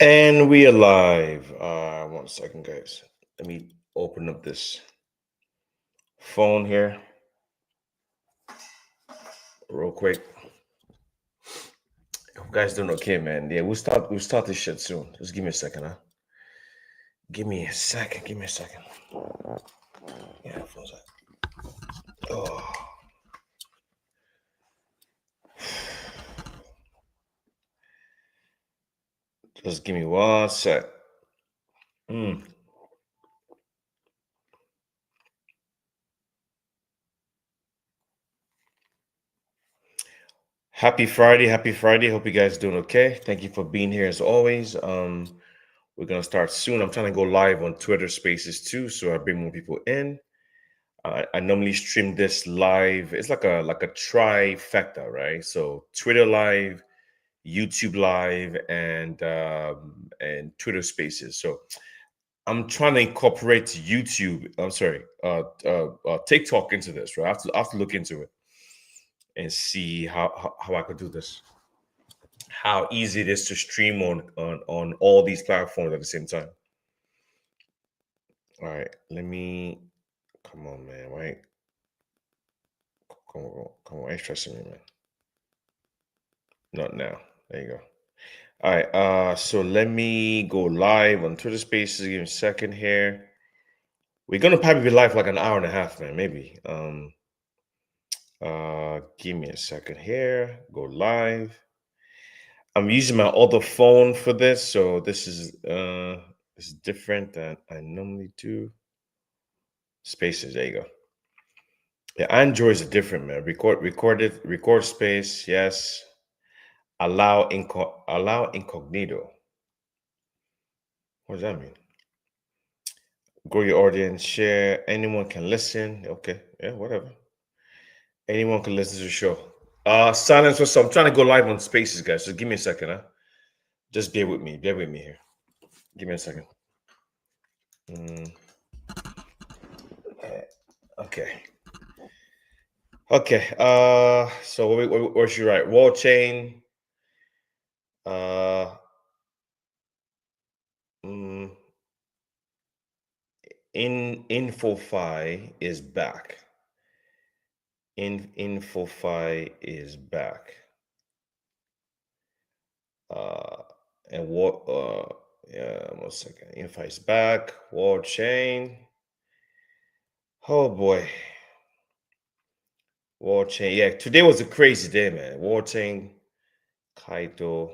And we are live. 1 second, guys. Let me open up this phone here real quick. Hope you guys doing okay, man. Yeah, we'll start this shit soon. Just give me a second, huh? Give me a second. Give me a second. Yeah, phone's like, oh, just give me 1 sec. Mm. Happy Friday. Happy Friday. Hope you guys doing okay. Thank you for being here as always. We're gonna start soon. I'm trying to go live on Twitter Spaces too, so I bring more people in. I normally stream this live. It's like a trifecta, right? So Twitter live, YouTube live, and Twitter Spaces. So I'm trying to incorporate YouTube. I'm sorry, TikTok into this, right? I have to look into it and see how I could do this. How easy it is to stream on all these platforms at the same time. All right, let me. Come on, man. Right? Come on. Ain't stressing me, man. Not now. There you go. All right. So let me go live on Twitter Spaces. Give me a second here. We're gonna probably be live for like an hour and a half, man. Maybe. Give me a second here. Go live. I'm using my other phone for this, so this is different than I normally do. Spaces. There you go. Yeah, Androids are different, man. Record space. Yes. Allow incognito. What does that mean? Grow your audience, share. Anyone can listen. Okay, yeah, whatever. Anyone can listen to the show. Silence for some. I'm trying to go live on Spaces, guys. So give me a second, huh? Just bear with me. Bear with me here. Give me a second. Mm, okay. Okay. So where should you write? Wallchain. Uh. Mm, InFoFi is back. InFoFi is back. Uh, and what? Yeah, 1 second. InFi is back. Wallchain. Oh boy, Wallchain. Yeah, today was a crazy day, man. Wallchain, Kaito,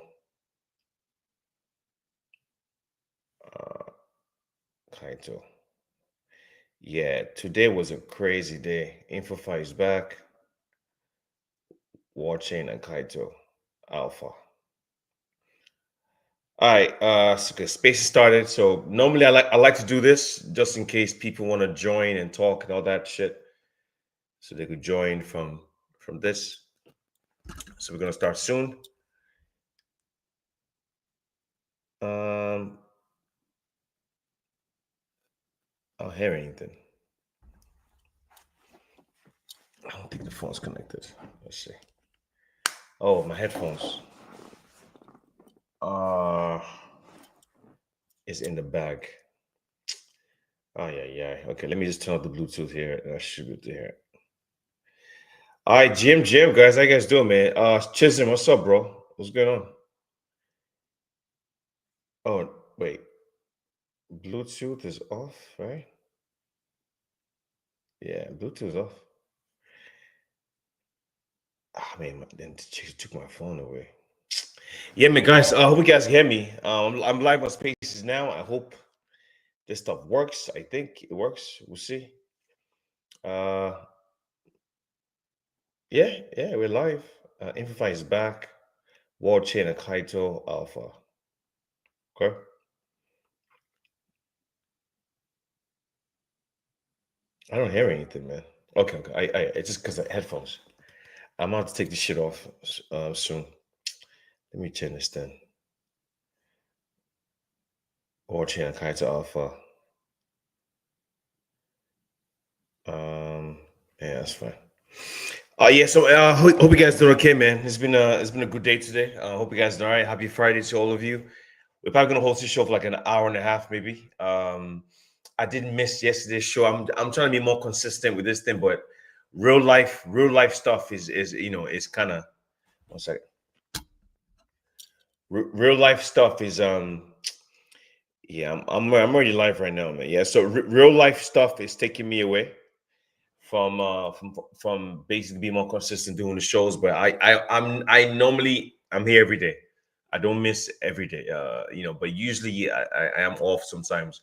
uh, Kaito. Yeah, today was a crazy day. InfoFi is back. Wallchain and Kaito Alpha. All right, so okay, space is started. So normally I like to do this just in case people want to join and talk and all that shit, so they could join from this. So we're gonna start soon. Um, I don't hear anything. I don't think the phone's connected. Let's see. Oh, my headphones. Uh, is in the bag. Oh yeah. Okay, let me just turn off the Bluetooth here. And I should be able to hear it. All right, Jim, guys, how you guys doing, man? Chisholm, what's up, bro? What's going on? Oh, wait. Bluetooth is off, right? Yeah, Bluetooth is off. Ah, man, then took my phone away. Yeah, man, guys. I hope you guys hear me. I'm live on Spaces now. I hope this stuff works. I think it works. We'll see. Uh, yeah, we're live. InfoFi is back. Wallchain and Kaito Alpha. Okay. I don't hear anything, man. Okay. It's just because of headphones. I'm about to take this shit off soon. Let me turn this then. Wallchain and Kaito Alpha. Um, yeah, that's fine. Yeah. So hope you guys doing okay, man. It's been a good day today. Hope you guys doing all right. Happy Friday to all of you. We're probably gonna host the show for like an hour and a half, maybe. I didn't miss yesterday's show. I'm trying to be more consistent with this thing, but real life stuff is is kind of one second. Real life stuff is yeah, I'm already live right now, man. Yeah, so real life stuff is taking me away from basically being more consistent doing the shows. But I normally I'm here every day. I don't miss every day. But usually I am off sometimes.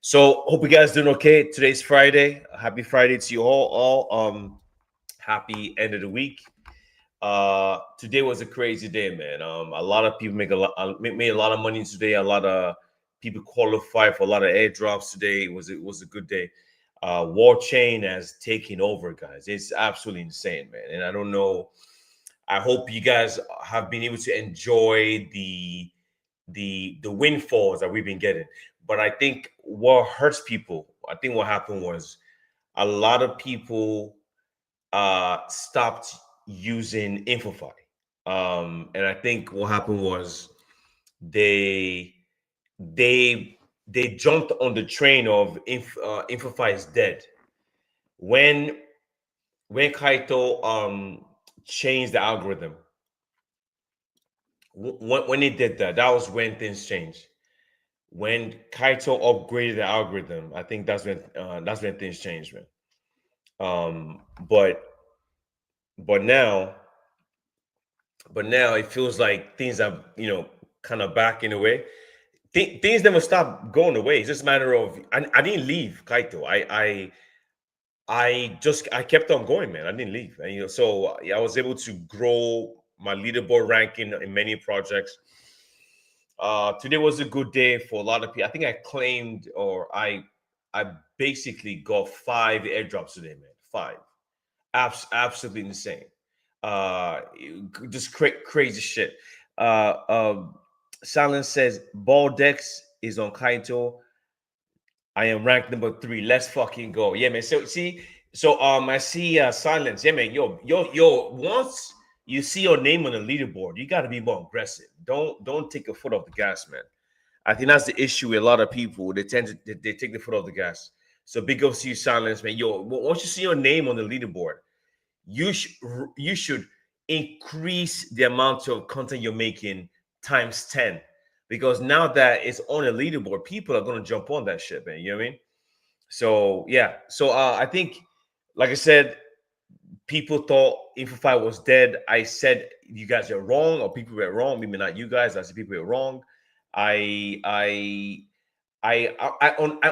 So hope you guys doing okay. Today's Friday. Happy Friday to you all. Happy end of the week. Today was a crazy day, man. A lot of people made a lot of money today. A lot of people qualify for a lot of airdrops today. It was a good day. Wallchain has taken over, guys. It's absolutely insane, man. And I don't know. I hope you guys have been able to enjoy the windfalls that we've been getting. But I think what hurts people, I think what happened was a lot of people stopped using InfoFi. And I think what happened was they they they jumped on the train of InfoFi is dead. When when Kaito changed the algorithm, when he did that, that was when things changed. When Kaito upgraded the algorithm, I think that's when things changed, man. Um, but but now but now it feels like things are kind of back in a way. Things never stop going away. It's just a matter of I didn't leave Kaito. I kept on going, man. I didn't leave, and so I was able to grow my leaderboard ranking in many projects. Today was a good day for a lot of people. I think I claimed or I basically got 5 airdrops today, man. 5, absolutely insane. Just crazy shit. Uh, um, Silence says Baldex is on Kaito. I am ranked number 3. Let's fucking go. Yeah, man. So see, I see Silence. Yeah, man. Yo. Once you see your name on the leaderboard, you got to be more aggressive. Don't take a foot off the gas, man. I think that's the issue with a lot of people. They tend to they take the foot off the gas. So big ups to you, Silence, man. Yo, once you see your name on the leaderboard, you should you should increase the amount of content you're making times 10, because now that it's on a leaderboard, people are going to jump on that shit, man. You know what I mean? So yeah, so I think, like I said, people thought InfoFi was dead. I said you guys are wrong, or people were wrong. Maybe not you guys. I said people were wrong. I I I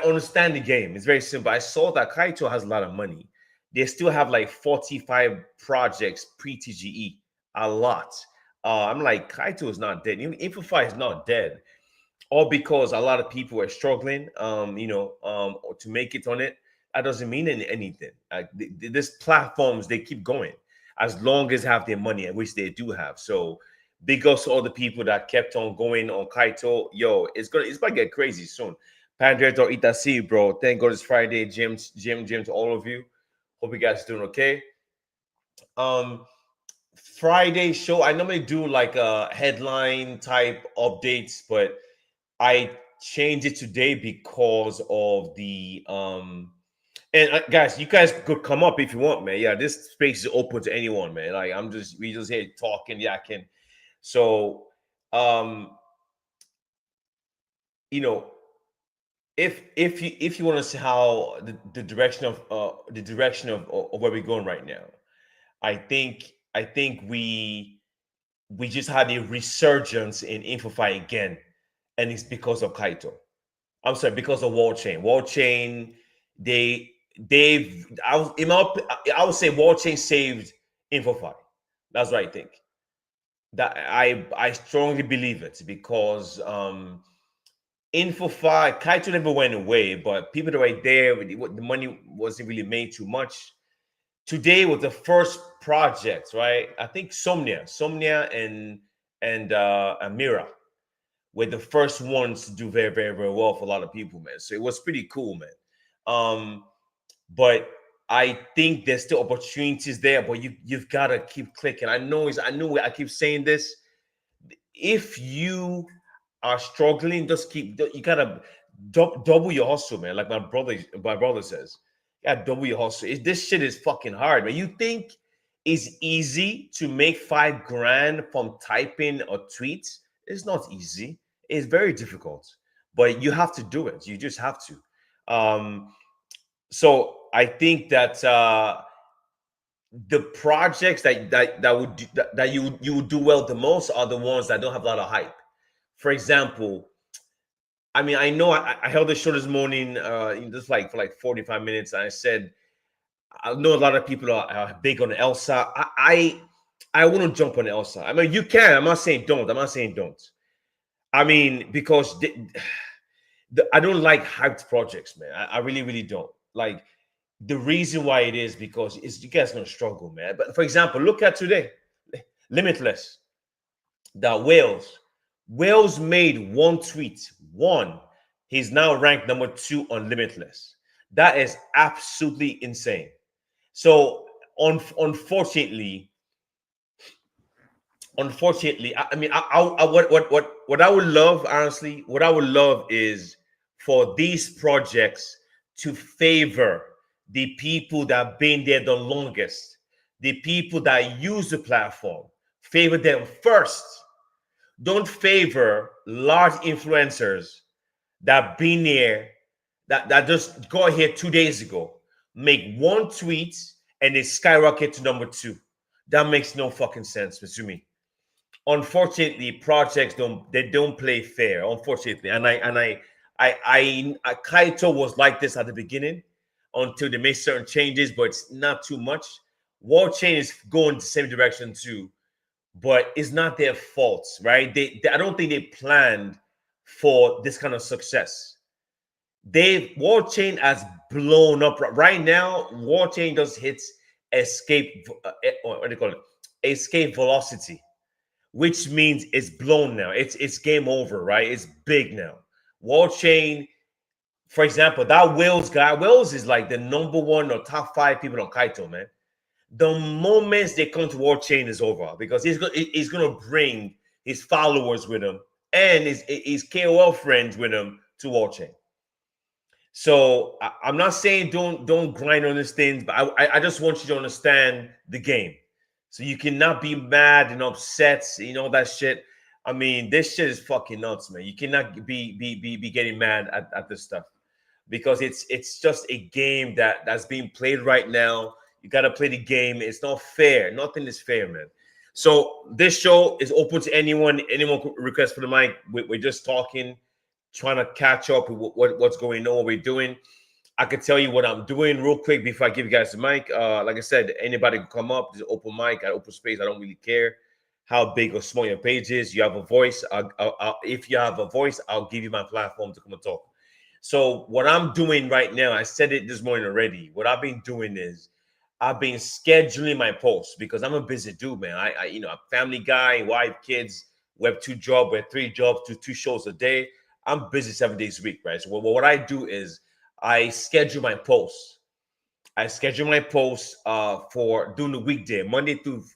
understand the game. It's very simple. I saw that Kaito has a lot of money. They still have like 45 projects pre TGE, a lot. I'm like, Kaito is not dead. Even InfoFi is not dead, all because a lot of people are struggling, to make it on it. That doesn't mean anything. These platforms, they keep going as long as have their money, which they do have. So big ups to all the people that kept on going on Kaito. Yo, it's about to get crazy soon. Pandret or Itasi, bro. Thank God it's Friday. Jim, to all of you. Hope you guys are doing okay. Um, Friday show, I normally do like a headline type updates, but I changed it today because of the and guys, you guys could come up if you want, man. Yeah, this space is open to anyone, man. Like we just here talking, yeah, I can. So um, you know, if you want to see how the direction of where we're going right now, I think we just had a resurgence in InfoFi again, and it's because of Kaito. I'm sorry, because of Wallchain. Wallchain, they they've I would say Wallchain saved InfoFi. That's what I think. That I strongly believe it, because InfoFi, Kaito never went away, but people that were there, the money wasn't really made too much. Today was the first project, right? I think Somnia and Amira were the first ones to do very, very, very well for a lot of people, man. So it was pretty cool, man. But I think there's still opportunities there, but you've got to keep clicking. I know I keep saying this. If you are struggling, just you gotta double your hustle, man. Like my brother says, you gotta double your hustle. This shit is fucking hard, man. You think it's easy to make 5 grand from typing or tweets? It's not easy. It's very difficult, but you have to do it. You just have to. So I think that the projects that you would do well the most are the ones that don't have a lot of hype. For example, I mean, I know I held a show this morning, just like for like 45 minutes, and I said I know a lot of people are big on Elsa. I wouldn't jump on Elsa. I mean, you can. I'm not saying don't. I'm not saying don't. I mean, because I don't like hyped projects, man. I really, really don't. Like, the reason why it is because you guys gonna struggle, man. But for example, look at today, Limitless, the Wales made one tweet. He's now ranked number 2 on Limitless. That is absolutely insane. So unfortunately, I mean, what I would love, honestly, what I would love is for these projects to favor the people that have been there the longest, the people that use the platform. Favor them first. Don't favor large influencers that have been there, that just got here 2 days ago, make one tweet and they skyrocket to number 2. That makes no fucking sense to me. Unfortunately, projects don't play fair. Unfortunately, and Kaito was like this at the beginning until they made certain changes, but it's not too much. Wallchain is going the same direction too, but it's not their fault, right? I don't think they planned for this kind of success. Wallchain has blown up right now. Wallchain just hits escape. What do you call it? Escape velocity, which means it's blown now. It's game over, right? It's big now. Wallchain, for example, that Wales guy. Wales is like the number 1 or top 5 people on Kaito, man. The moment they come to Wallchain is over because he's gonna bring his followers with him and his KOL friends with him to Wallchain. So I'm not saying don't grind on these things, but I just want you to understand the game. So you cannot be mad and upset, that shit. I mean, this shit is fucking nuts, man. You cannot be getting mad at this stuff because it's just a game that's being played right now. You got to play the game. It's not fair. Nothing is fair, man. So this show is open to anyone. Anyone could request for the mic. We're just talking, trying to catch up with what's going on, what we're doing. I could tell you what I'm doing real quick before I give you guys the mic. Like I said, anybody can come up. There's an open mic, at open space. I don't really care how big or small your page is. You have a voice. If you have a voice, I'll give you my platform to come and talk. So what I'm doing right now, I said it this morning already. What I've been doing is I've been scheduling my posts because I'm a busy dude, man. I a family guy, wife, kids. We have 2 jobs, we have 3 jobs, do 2 shows a day. I'm busy 7 days a week, right? So what I do is I schedule my posts. I schedule my posts for during the weekday, Monday through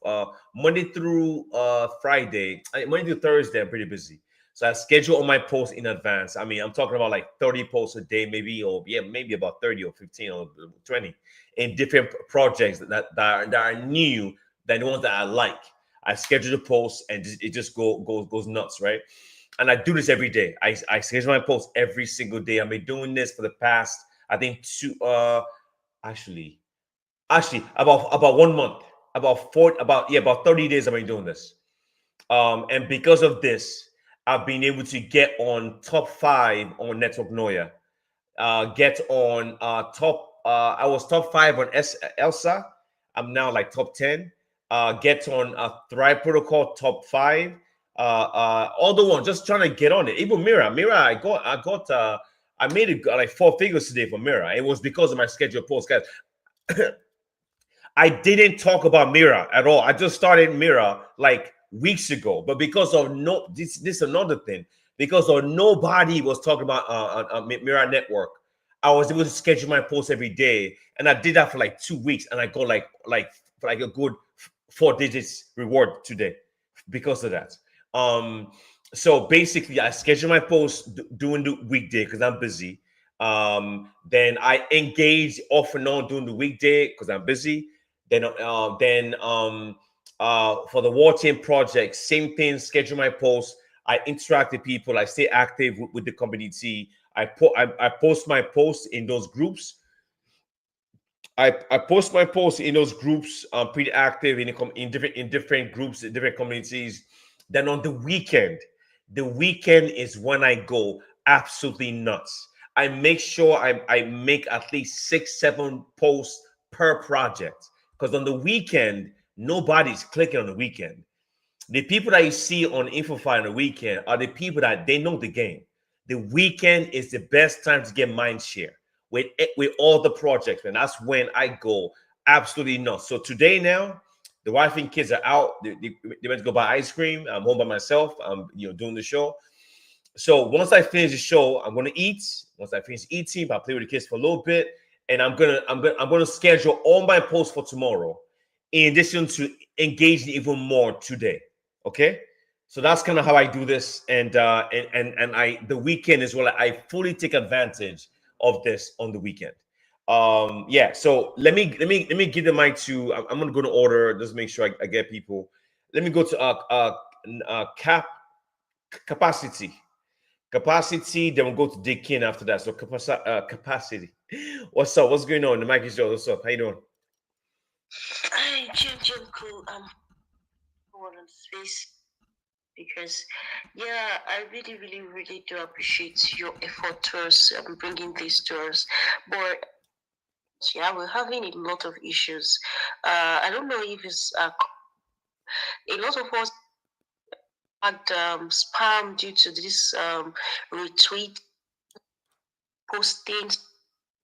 Friday. Monday through Thursday, I'm pretty busy. So I schedule all my posts in advance. I mean, I'm talking about like 30 posts a day, maybe about 30 or 15 or 20 in different projects that are new, than the ones that I like. I schedule the posts and it just goes nuts, right? And I do this every day. I schedule my posts every single day. I've been doing this for the past, I think, actually about 1 month, about 30 days I've been doing this. And because of this, I've been able to get on top 5 on Network Noya. Get on I was top 5 on Elsa. I'm now like top 10. Get on Thrive Protocol top 5. All the ones just trying to get on it. Even Mira, I made it like 4 figures today for Mira. It was because of my scheduled post, guys. I didn't talk about Mira at all. I just started Mira like weeks ago, but because of this is another thing. Because of nobody was talking about Mira Network, I was able to schedule my posts every day, and I did that for like 2 weeks, and I got like a good 4 digits reward today because of that. So basically, I schedule my posts during the weekday because I'm busy. Then I engage off and on during the weekday because I'm busy. Then for the Wallchain project, same thing. Schedule my posts. I interact with people. I stay active with the community. I post my posts in those groups. I post my posts in those groups. I'm pretty active in different groups, in different communities. Then on the weekend is when I go absolutely nuts. I make sure I make at least 6, 7 posts per project because on the weekend nobody's clicking on the weekend. The people that you see on InfoFi on the weekend are the people that they know the game. The weekend is the best time to get mind share with all the projects, and that's when I go absolutely nuts. So today now, the wife and kids are out. They went to go buy ice cream. I'm home by myself. I'm doing the show. So once I finish the show, I'm gonna eat. Once I finish eating, I'll play with the kids for a little bit, and I'm gonna schedule all my posts for tomorrow, in addition to engaging even more today. Okay, so that's kind of how I do this, and I the weekend is where I fully take advantage of this on the weekend. Yeah. So let me give the mic to. I'm gonna go to order. Just make sure I get people. Let me go to capacity. Capacity, then we'll go to Dick King after that. So capacity. What's up? What's going on? The mic is yours. What's up? How you doing? Hi, Jim, cool. On space because, yeah, I really, really, really do appreciate your effort towards bringing this to us. But yeah, we're having a lot of issues. I don't know if it's a lot of us had spam due to this retweet posting,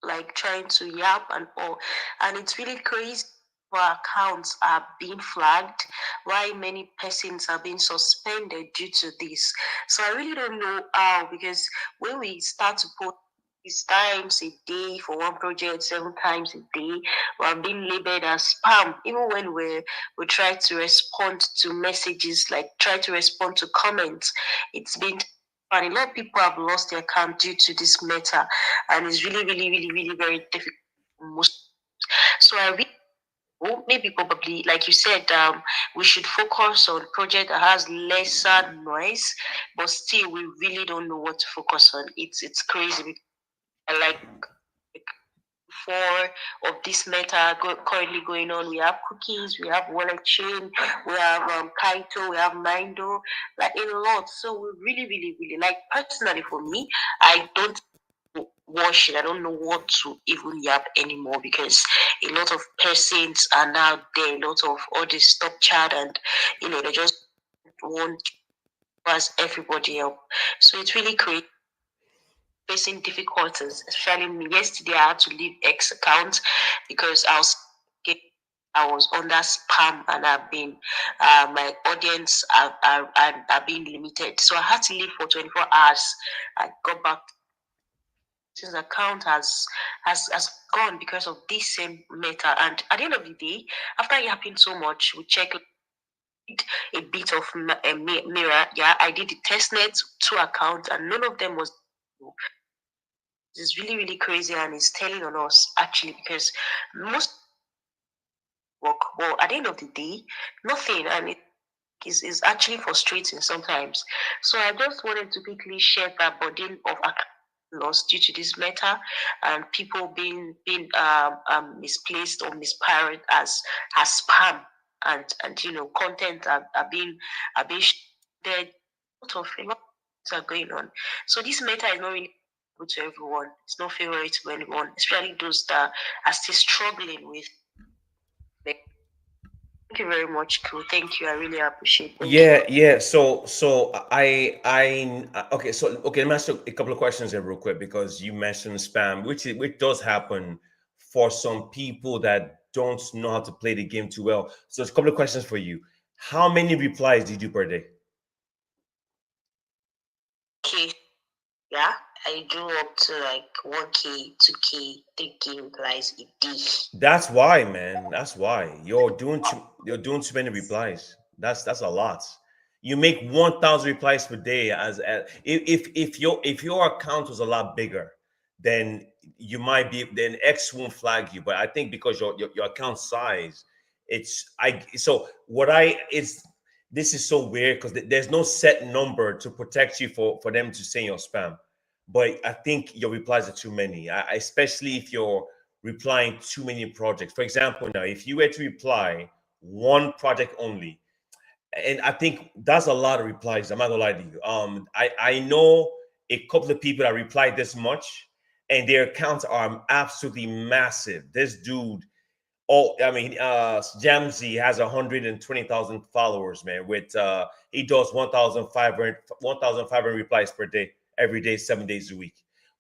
like trying to yap and all, and it's really crazy. Our accounts are being flagged, why many persons are being suspended due to this. So I really don't know how, because when we start to post 6 times a day for one project, 7 times a day, we're being labeled as spam. Even when we try to respond to messages, like try to respond to comments, it's been, and a lot of people have lost their account due to this matter, and it's really, really, really, really very difficult for most. So I really, well, maybe probably like you said, we should focus on project that has lesser noise, but still we really don't know what to focus on. It's crazy because I like four of this meta currently going on. We have cookies, we have Wallchain, we have Kaito, we have Mindo, like a lot. So we really, really, really like, personally for me, I don't wash it. I don't know what to even yap anymore because a lot of persons are now there, a lot of all this stop chat, and they just want to pass everybody up. So it's really crazy, facing difficulties, especially me. Yesterday, I had to leave X account because I was under spam, and I've been my audience are being limited. So I had to leave for 24 hours. I got back, since account has gone because of this same meta. And at the end of the day, after it happened so much, we check a bit of mirror. Yeah, I did the test net, 2 accounts, and none of them was. It's really, really crazy, and it's telling on us actually, because most work, well, at the end of the day, nothing, and it is actually frustrating sometimes. So I just wanted to quickly share that burden of loss due to this matter, and people being misplaced or misparent as spam, and content are being shared. A lot of things are going on. So this matter is not really good to everyone. It's not favorable to anyone, especially those that are still struggling with. Thank you very much, cool. Thank you. I really appreciate. Thank you. Yeah. So I okay. So okay, let me ask you a couple of questions here real quick because you mentioned spam, which does happen for some people that don't know how to play the game too well. So it's a couple of questions for you. How many replies do you do per day? Okay, yeah, I do up to like 1K, 2K, 3K replies a day. That's why, man. That's why you're doing too many replies. That's a lot. You make 1,000 replies per day. If your account was a lot bigger, then you might be then X won't flag you. But I think because your account size, it's I so what I it's this is so weird because there's no set number to protect you for them to say your spam. But I think your replies are too many, especially if you're replying too many projects. For example, now if you were to reply one project only, and I think that's a lot of replies. I'm not gonna lie to you. I know a couple of people that replied this much, and their accounts are absolutely massive. This dude, oh, I mean, Jamsey has 120,000 followers, man. With he does 1,500 replies per day, every day, 7 days a week.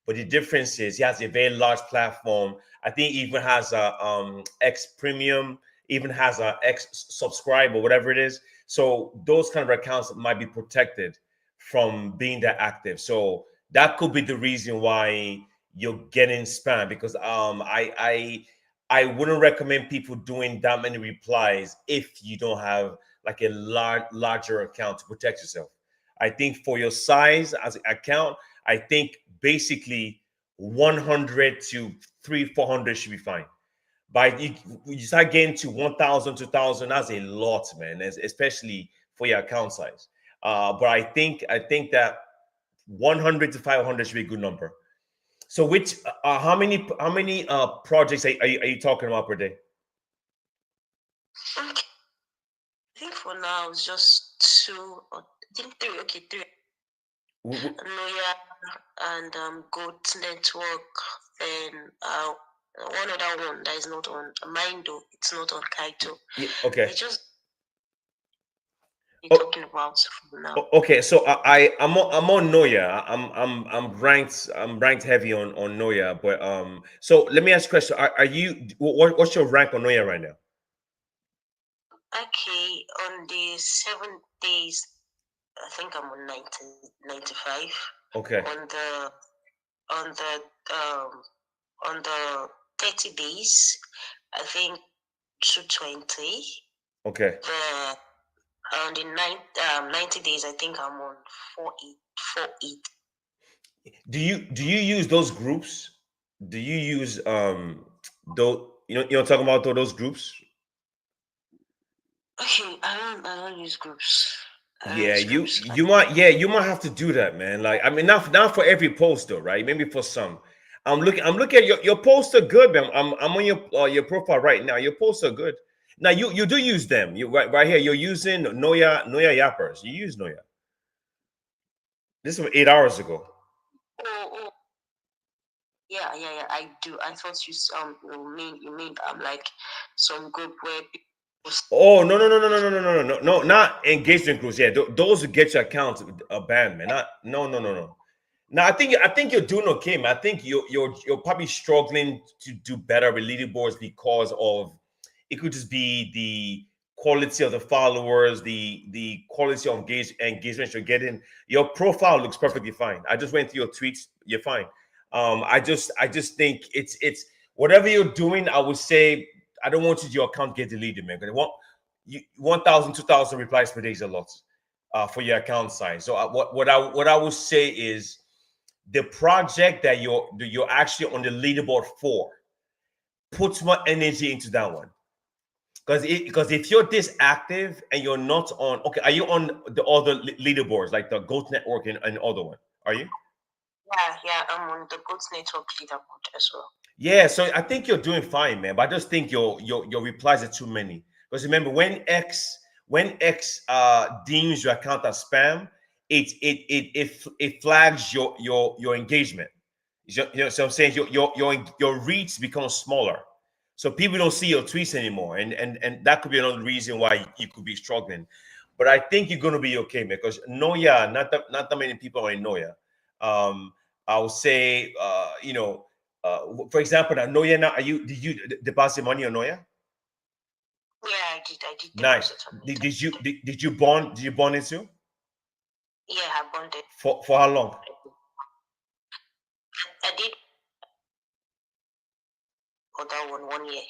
But the difference is he has a very large platform. I think he even has a X Premium, even has a X Subscribe or whatever it is. So those kind of accounts might be protected from being that active. So that could be the reason why you're getting spam because I wouldn't recommend people doing that many replies if you don't have like a larger account to protect yourself. I think for your size as an account, I think basically 100 to 400 should be fine. But you start getting to 1,000, 2,000, that's a lot, man, especially for your account size. But I think that 100 to 500 should be a good number. So which how many projects are you talking about per day? Okay. I think for now it's just two or I think three. Okay, three. Noya and Goat Network. Then one other one that is not on Mindo. It's not on Kaito. Yeah, okay. They just Oh, talking about for now. okay, so I'm on Noya. I'm ranked heavy on Noya, but so let me ask you a question. Are you what's your rank on Noya right now? Okay, on the 7 days, I think I'm on 95. Okay. On the on the 30 days, I think 220. Okay. The on the 90 days, I think I'm on 48. Do you use those groups? Do you use those you know talking about those groups? Okay, I don't use groups. I don't Yeah, use you groups. Like, you might yeah you might have to do that, man. Like I mean, not for every post though, right? Maybe for some. I'm looking at your posts are good, man. I'm on your profile right now. Your posts are good. Now you do use them. You right here. You're using Noya Yappers. You use Noya. This was 8 hours ago. oh, yeah, I do. I thought you mean like some group where people. Oh no, not engagement groups. Yeah, those who get your account banned, man. Not no. No, I think you're doing okay, man. I think you're probably struggling to do better with leaderboards because of it could just be the quality of the followers, the quality of engagement you're getting. Your profile looks perfectly fine. I just went through your tweets. You're fine. I just think it's whatever you're doing. I would say I don't want your account get deleted, man. Because 1,000, 2,000 replies per day is a lot for your account size. So what I would say is the project that you're actually on the leaderboard for, put more energy into that one. Because if you're this active and you're not on, okay, are you on the other leaderboards like the Goat Network and other one? Are you? Yeah, I'm on the Goat Network leaderboard as well. Yeah, so I think you're doing fine, man. But I just think your replies are too many. Because remember, when X deems your account as spam, it flags your engagement. So I'm saying your reach becomes smaller. So people don't see your tweets anymore, and that could be another reason why you could be struggling. But I think you're gonna be okay, man. Because Noya, not that many people are in Noya. I would say, for example, now Noya. Now, did you deposit money on Noya? Yeah, I did Nice. deposit on it. Did you bond it too? Yeah, I bonded. For how long? I did for that one 1 year.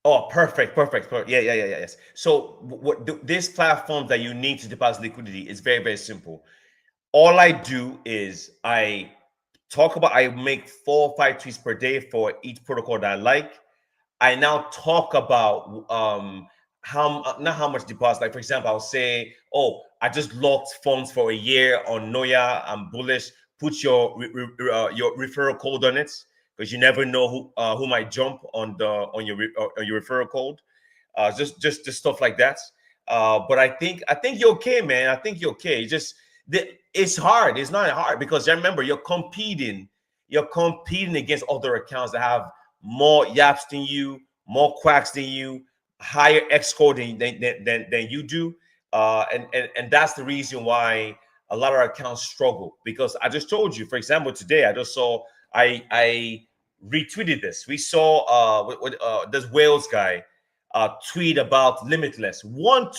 Oh, perfect, perfect, perfect. Yeah, yeah, yeah, yeah, yes. So this platform that you need to deposit liquidity is very, very simple. All I do is I make 4 or 5 tweets per day for each protocol that I like. I now talk about how not how much deposit. Like for example, I'll say, "Oh, I just locked funds for a year on Noya. I'm bullish. Put your referral code on it because you never know who might jump on on your referral code. Just stuff like that. But I think you're okay, man. I think you're okay. It's hard. It's not hard because remember you're competing. You're competing against other accounts that have more yaps than you, more quacks than you, higher X score than you do. And that's the reason why a lot of our accounts struggle. Because I just told you, for example, today I just saw I retweeted this. We saw this Wales guy tweet about Limitless. One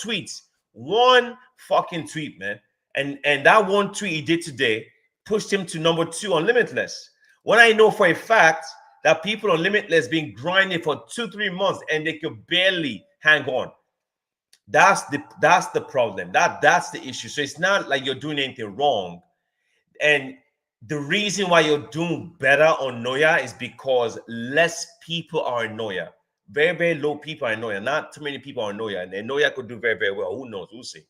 fucking tweet, man. And that one tweet he did today pushed him to number 2 on Limitless. When I know for a fact that people on Limitless been grinding for 2-3 months and they could barely hang on. That's the problem. That's the issue. So it's not like you're doing anything wrong. And the reason why you're doing better on Noya is because less people are in Noya. Very, very low people are in Noya. Not too many people are in Noya. And Noya could do very, very well. Who knows? We'll see.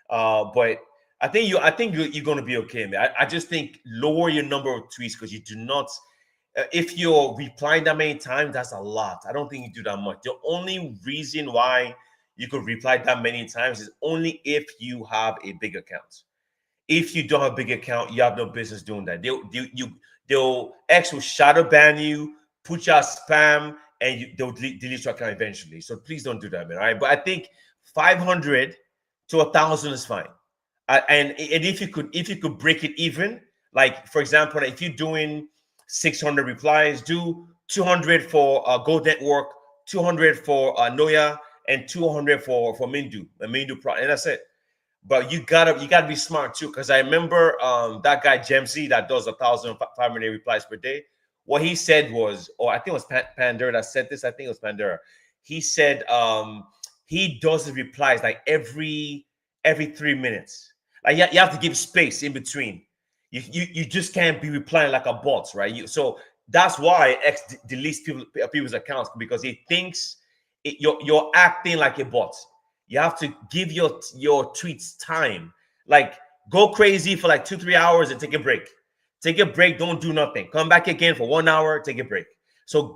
But I think you're going to be okay, man. I just think lower your number of tweets because you do not. If you're replying that many times, that's a lot. I don't think you do that much. The only reason why you could reply that many times is only if you have a big account. If you don't have a big account, you have no business doing that. They'll X will shadow ban you, put you as spam, and they'll delete your account eventually. So please don't do that, man. All right, but I think 500 to 1,000 is fine. And if you could break it even, like for example, if you're doing 600 replies, do 200 for Gold Network, 200 for Noya, and 200 for Mindu, the Mindu Pro, and that's it. But you gotta be smart too, because I remember that guy Jamsey that does 1,500 replies per day. What he said was, or I think it was Pandora that said this. I think it was Pandora. He said he does the replies like every 3 minutes. Like you have to give space in between. You just can't be replying like a bot, right? So that's why X deletes people's accounts because he thinks you're acting like a bot. You have to give your tweets time. Like go crazy for like 2-3 hours and take a break. Take a break. Don't do nothing. Come back again for 1 hour. Take a break. So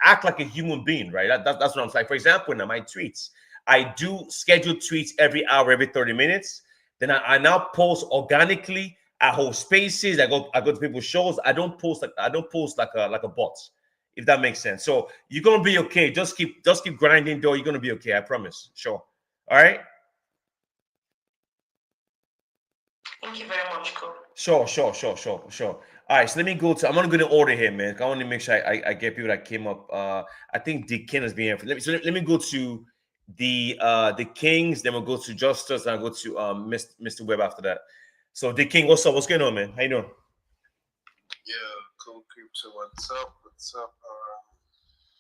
act like a human being, right? That's what I'm saying. For example, now my tweets, I do scheduled tweets every hour, every 30 minutes. Then I now post organically. I hold spaces. I go to people's shows. I don't post like a bot, if that makes sense. So you're gonna be okay. Just keep grinding, though. You're gonna be okay. I promise. Sure. All right. Thank you very much, Ko. Sure. Sure. Sure. Sure. Sure. All right. So let me go to. I'm gonna go in order here, man. I want to make sure I get people that came up. I think the king has been here. Let me go to the Kings. Then we'll go to Justice. And I'll go to Mr. Webb after that. So the King, what's up? What's going on, man? How you doing? Yeah, cool crypto. What's up? What's up?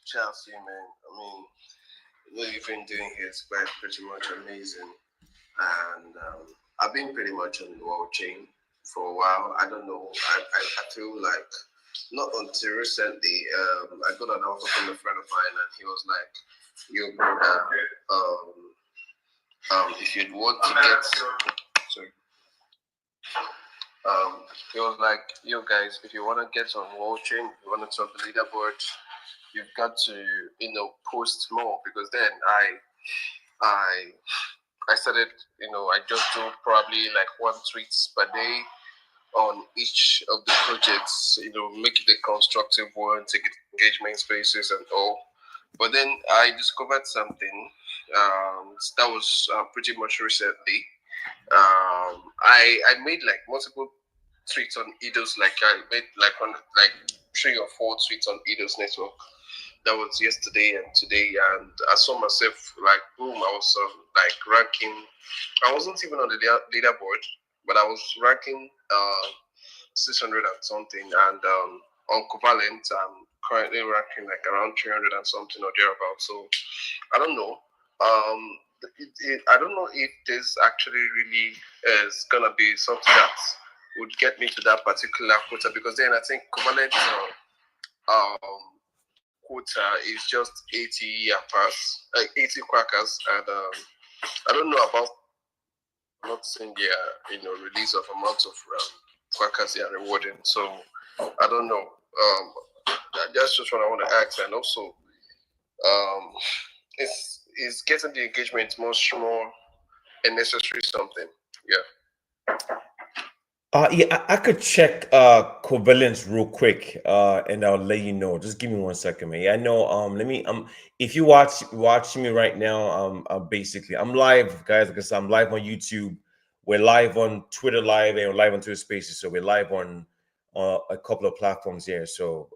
Chelsea, man. I mean, what you've been doing here is quite pretty much amazing. And I've been pretty much on the Wallchain for a while. I don't know. I feel like not until recently, I got an offer from a friend of mine, and he was like, "Yo, brother, if you'd want to get, sorry, he was like, yo guys, if you want to get on Wallchain, you want to top the leaderboard, you've got to, post more because then I I started, I just do probably like one tweets per day on each of the projects, make it a constructive one, take it engagement spaces and all. But then I discovered something that was pretty much recently. I made like multiple tweets on Eidos, like I made like 3 or 4 tweets on Eidos network. That was yesterday and today, and I saw myself like boom. I was like ranking. I wasn't even on the leaderboard, but I was ranking 600 and something, and on Covalent, I'm currently ranking like around 300 and something or thereabouts. So I don't know. I don't know if this actually really is gonna be something that would get me to that particular quota, because then I think Covalent quota is just 80 pass, like 80 crackers, and I don't know about, I'm not seeing their release of amount of crackers they are rewarding. So I don't know. That's just what I want to ask, and also is getting the engagement much more a necessary something. Yeah. Yeah, I could check covalence real quick, and I'll let you know. Just give me 1 second, man. Yeah, I know. Let me if you watch me right now, basically I'm live, guys. Because I'm live on YouTube. We're live on Twitter Live and we're live on Twitter Spaces. So we're live on a couple of platforms here. So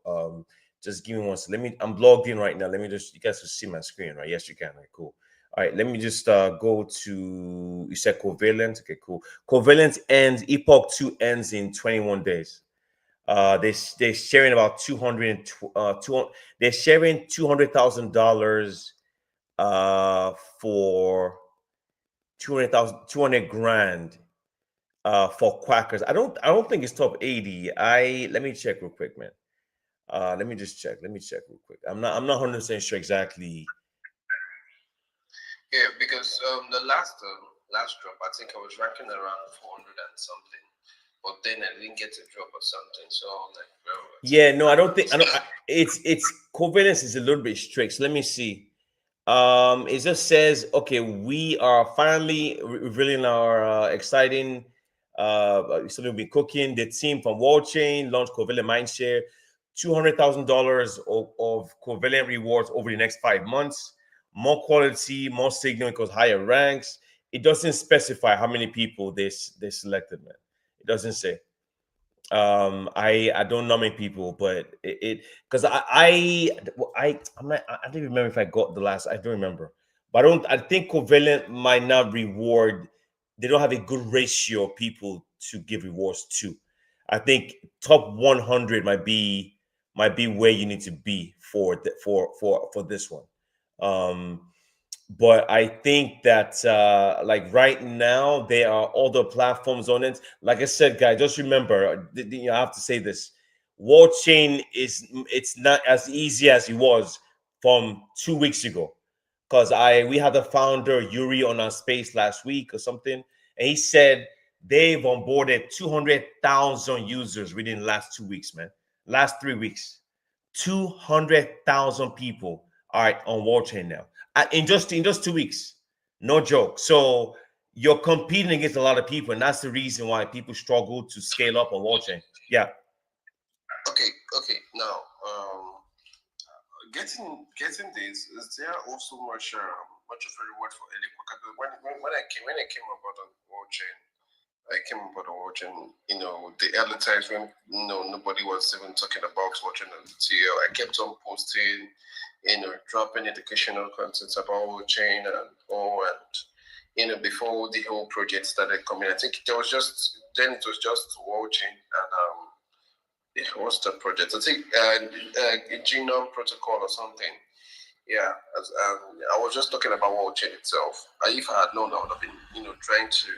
just give me one. Let me. I'm logged in right now. Let me just. You guys can see my screen, right? Yes, you can. Right, cool. All right, let me just go to, you said covalent. Okay, cool. Covalent ends, Epoch 2 ends in 21 days. They're sharing about 200, they're sharing $200,000 for 200 grand for Quackers. I don't think it's top 80. Let me check real quick, man. Let me just check. Let me check real quick. I'm not 100% sure exactly. Yeah, because the last drop, I think I was ranking around 400 and something, but then I didn't get a drop or something. So I'm like, bro, Yeah, no, I don't think. I don't. It's covalence is a little bit strict. So let me see. It just says, okay, we are finally revealing our exciting. So we'll be cooking. The team from Wallchain launched Covalent Mindshare, $200,000 of Covalent rewards over the next 5 months. More quality, more signal because higher ranks. It doesn't specify how many people they selected, man. It doesn't say. I don't know many people, but it because I'm not, I don't remember if I got the last. I don't remember, but I think Covalent might not reward. They don't have a good ratio of people to give rewards to. I think top 100 might be where you need to be for this one. Um, but I think that like right now there are other platforms on it. Like I said, guys, just remember, I have to say this: World Chain it's not as easy as it was from 2 weeks ago. Because we had the founder Yuri on our space last week or something, and he said they've onboarded 200,000 users within the last 2 weeks, man. Last 3 weeks, 200,000 people are on Wallchain now. In just 2 weeks, no joke. So you're competing against a lot of people, and that's the reason why people struggle to scale up on Wallchain. Yeah. okay, okay. Now, getting this, is there also much of a reward for early Because when I came about on World Chain, I came about on watching, the early times when nobody was even talking about watching on the TL. I kept on posting, dropping educational content about watching and all, and before the whole project started coming, I think it was just watching and what's the project? I think a genome protocol or something. Yeah, I was just talking about watching itself. If I had known, I would have been, trying to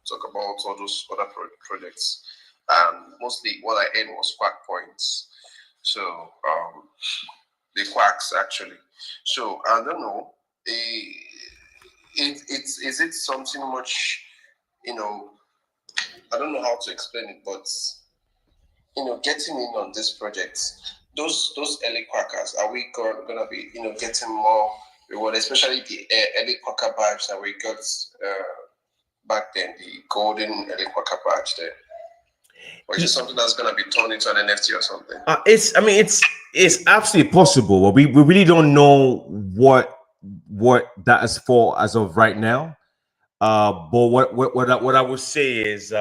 talk about all those other projects. And mostly what I earned was quack points. So the quacks actually. So I don't know. Is it something much? You know, I don't know how to explain it, but getting in on this project, those early quackers, are we gonna be getting more reward, especially the early quacker badge that we got back then, the golden early quacker badge there? Or is it something that's gonna be turned into an NFT or something? It's absolutely possible, but we really don't know what that is for as of right now. But what I would say is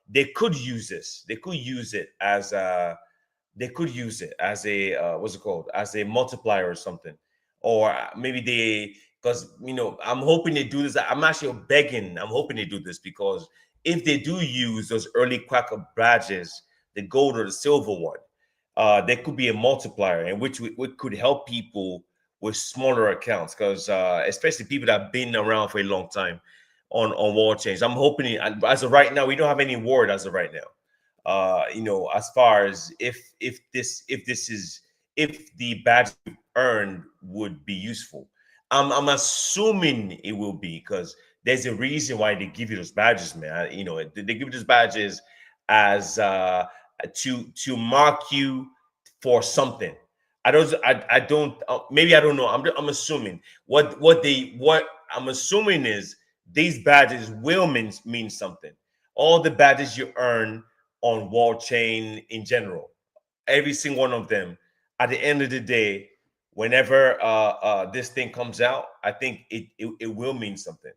they could use this. They could use it as a what's it called, as a multiplier or something, or maybe because I'm hoping they do this. I'm actually begging. I'm hoping they do this because if they do use those early quacker badges, the gold or the silver one, there could be a multiplier, and which could help people with smaller accounts, because especially people that have been around for a long time on wall change. I'm hoping, as of right now, we don't have any word as of right now. As far as if the badge earned would be useful. I'm assuming it will be, because there's a reason why they give you those badges, man. They give you those badges as to mark you for something. I don't maybe I don't know. I'm assuming what I'm assuming is these badges will mean something. All the badges you earn on Wallchain in general, every single one of them, at the end of the day, whenever this thing comes out, I think it will mean something.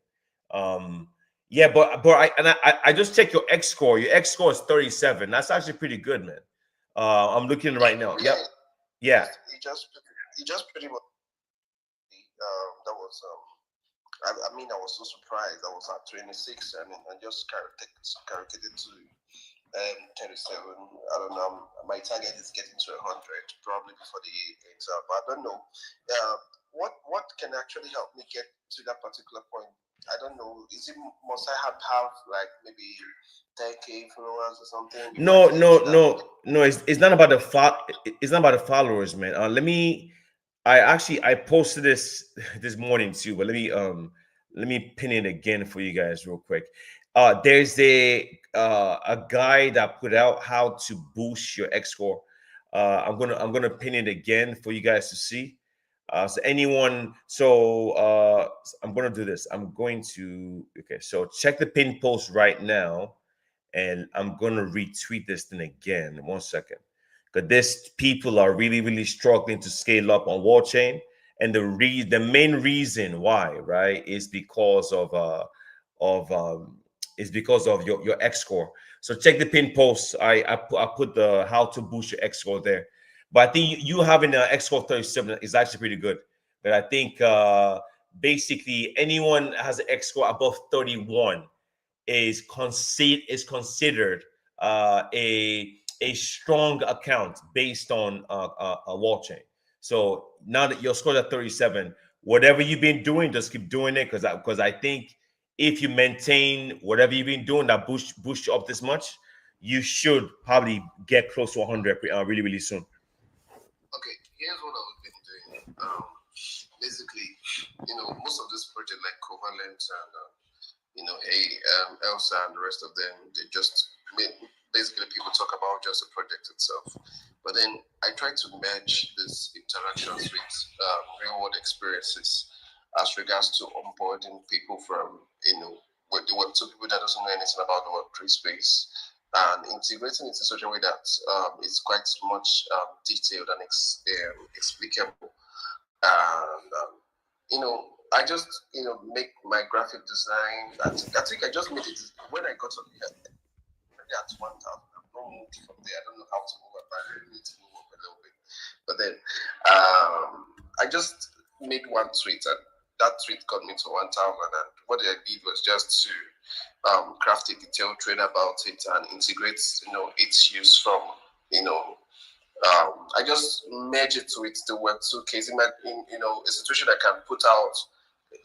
Um, yeah, but I just checked your X score. Your X score is 37. That's actually pretty good, man. I'm looking right now. Yep. Yeah, Yeah. he just pretty much that was I mean, I was so surprised. I was at 26 and I just calculated to 37. I don't know. My target is getting to 100 probably before the year ends up. But I don't know. What can actually help me get to that particular point? I don't know. Must I have like maybe 10K followers or something before I No, can get no, to that? no, no. It's not about it's not about the followers, man. I posted this this morning too, but let me pin it again for you guys real quick. There's a guy that put out how to boost your X score. I'm gonna pin it again for you guys to see. I'm gonna do this. I'm going to Okay. So check the pin post right now, and I'm gonna retweet this thing again. 1 second, because this people are really, really struggling to scale up on Wallchain, and the main reason why, right, of is because of your X score. So check the pin post. I put the how to boost your X score there, but I think you having an X score 37 is actually pretty good. But I think basically anyone has an X score above 31 is considered a strong account based on a wall chain. So now that your score at 37, whatever you've been doing, just keep doing it, because I think if you maintain whatever you've been doing that boost you up this much, you should probably get close to 100 really, really soon. Okay, here's what I've been doing. Basically, most of this project like Covalent and hey, Elsa and the rest of them, they just basically people talk about just the project itself. But then I try to match these interactions with real world experiences as regards to onboarding people from, what the Web2 people that doesn't know anything about the Web3 space, and integrating it in such a way that it's quite much detailed and explicable. And I just make my graphic design. I think I just made it when I got on here at 1,000. I've not moved from there. I don't know how to move up. I really need to move up a little bit. But then I just made one tweet, and that tweet got me to 1,000. And what I did was just to craft a detailed trade about it and integrate its use from I just merge it with the Web2 case. A situation I can put out.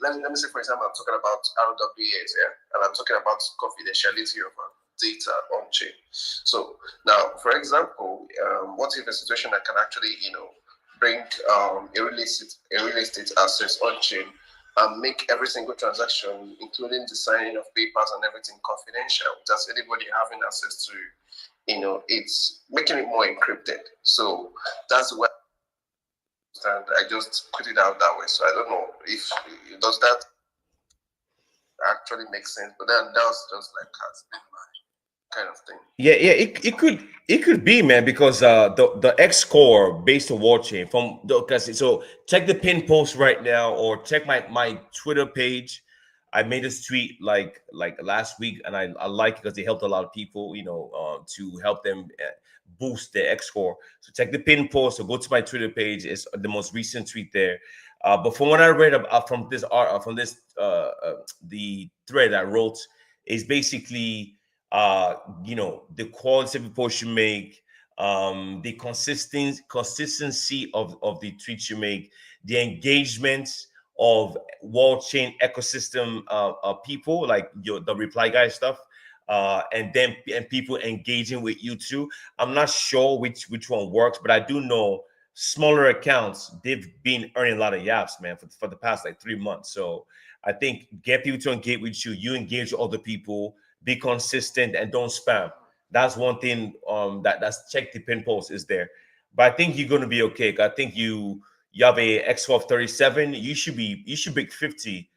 Let me say, for example, I'm talking about RWAs, yeah, and I'm talking about confidentiality of data on chain. So now, for example, what if a situation I can actually, bring a real estate assets on chain and make every single transaction, including the signing of papers and everything, confidential? Does anybody having access to it's making it more encrypted. So that's why I just put it out that way. So I don't know if does that actually make sense, but then that was just like has been my kind of thing. Yeah, yeah, it could be, man, because the X score based on Wallchain from because so check the pin post right now, or check my Twitter page. I made this tweet like last week, and I like it because it helped a lot of people, to help them boost their X score. So check the pin post or go to my Twitter page. It's the most recent tweet there. But from what I read from this art the thread I wrote is basically the quality of post you make, the consistency of the tweets you make, the engagement of Wallchain ecosystem people, like the reply guy stuff, and people engaging with you too. I'm not sure which one works, but I do know smaller accounts, they've been earning a lot of yaps, man, for the past like 3 months. So I think get people to engage with you, you engage with other people, be consistent, and don't spam. That's one thing that's check the pin post is there. But I think you're gonna be okay. I think you have a X12 37, you should be 50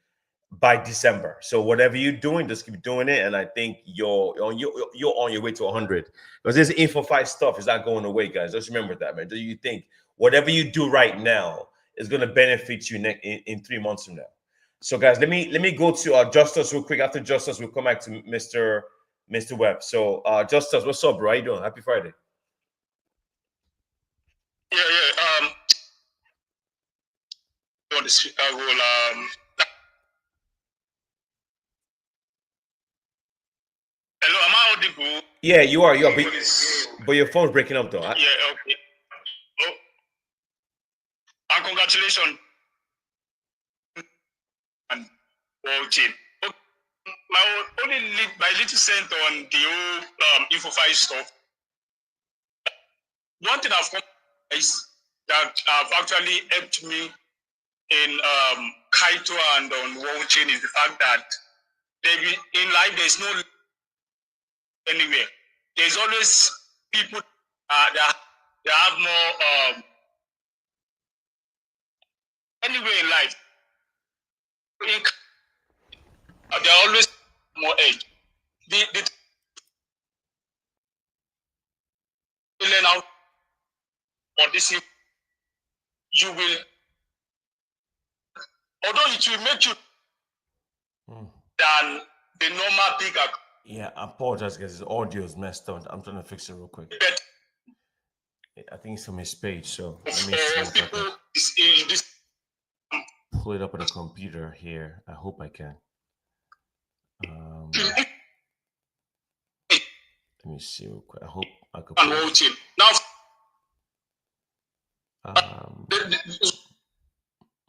by December. So whatever you're doing, just keep doing it. And I think you're on your way to 100. Because this InFoFi stuff is not going away, guys. Just remember that, man. Do you think whatever you do right now is going to benefit you in 3 months from now? So, guys, let me go to Justice real quick. After Justice, we'll come back to Mr. Webb. So, Justice, what's up, bro? How you doing? Happy Friday. Yeah. On the speaker will hello, am I audible? Yeah, you are. But your phone's breaking up, though. Yeah, okay. Oh, and congratulations and Wallchain. My little cent on the whole InFoFi stuff. One thing I've come is that have actually helped me in Kaito and on Wallchain is the fact that in life there's no anywhere. There's always people that have more anywhere in life. There are always more edge. The learn out on this, you will, although it will make you than the normal big account. Yeah, I apologize because his audio is messed up. I'm trying to fix it real quick. I think it's from his page, so let me see if I can pull it up on the computer here. I hope I can. Let me see real quick. I hope I could. Now,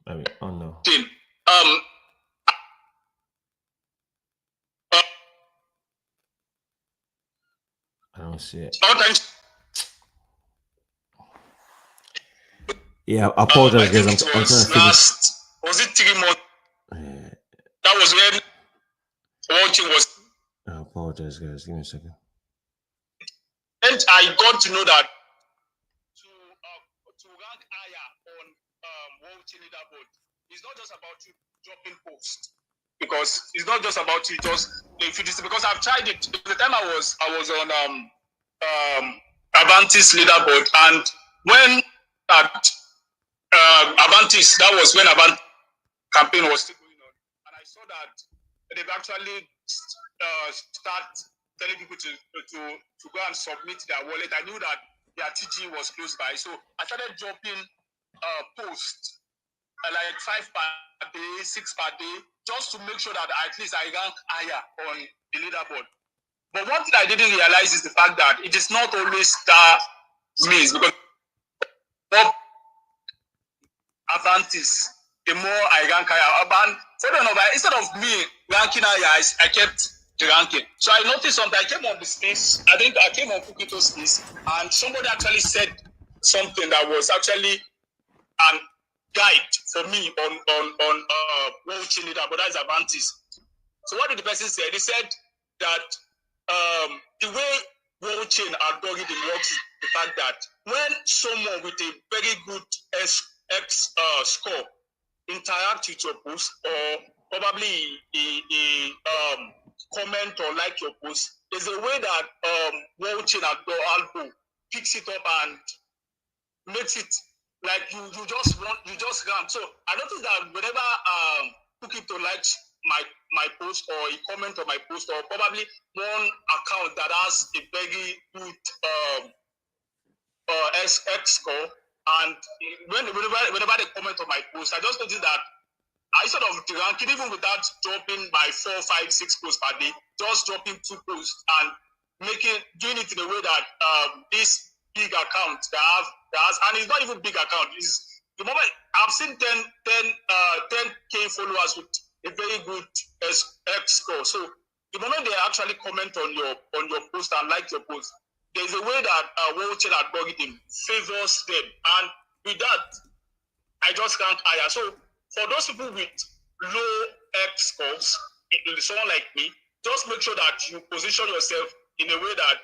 I mean, oh no. I don't see it. Yeah, I apologize, guys. I'm trying to figure. Was it 3 months? Yeah. That was when Wallchain was. I apologize, guys. Give me a second. And I got to know that to rank higher on Wallchain leaderboard, it's not just about you dropping posts. Because it's not just about you just because I've tried it. The time I was on Avantis leaderboard, and when at Avantis, that was when Avantis campaign was still going on, and I saw that they've actually start telling people to go and submit their wallet. I knew that their TG was close by, so I started dropping posts like 5 per day, 6 per day, just to make sure that at least I rank higher on the leaderboard. But one thing I didn't realize is the fact that it is not always that means, because more Avantis, the more I rank higher. Instead of me ranking higher, I kept the ranking. So I noticed something. I came on the space. I think I came on Kaito's space, and somebody actually said something that was actually guide for me on Wallchain leader, but that's Avantis. So what did the person say? They said that the way Wallchain algorithm works is the fact that when someone with a very good X score interact with your post, or probably a comment or like your post, there's a way that Wallchain algo picks it up and makes it like you just run. So I noticed that whenever Kaito likes my post, or he comment on my post, or probably one account that has a very good X score, and whenever they comment on my post, I just noticed that I sort of ranking even without dropping my 4, 5, 6 posts per day, just dropping 2 posts and doing it in a way that this big account that has, and it's not even big account. It's the moment I've seen 10K followers with a very good X score. So the moment they actually comment on your post and like your post, there's a way that Wallchain algorithm favors them, and with that, I just rank higher. So for those people with low X scores, someone like me, just make sure that you position yourself in a way that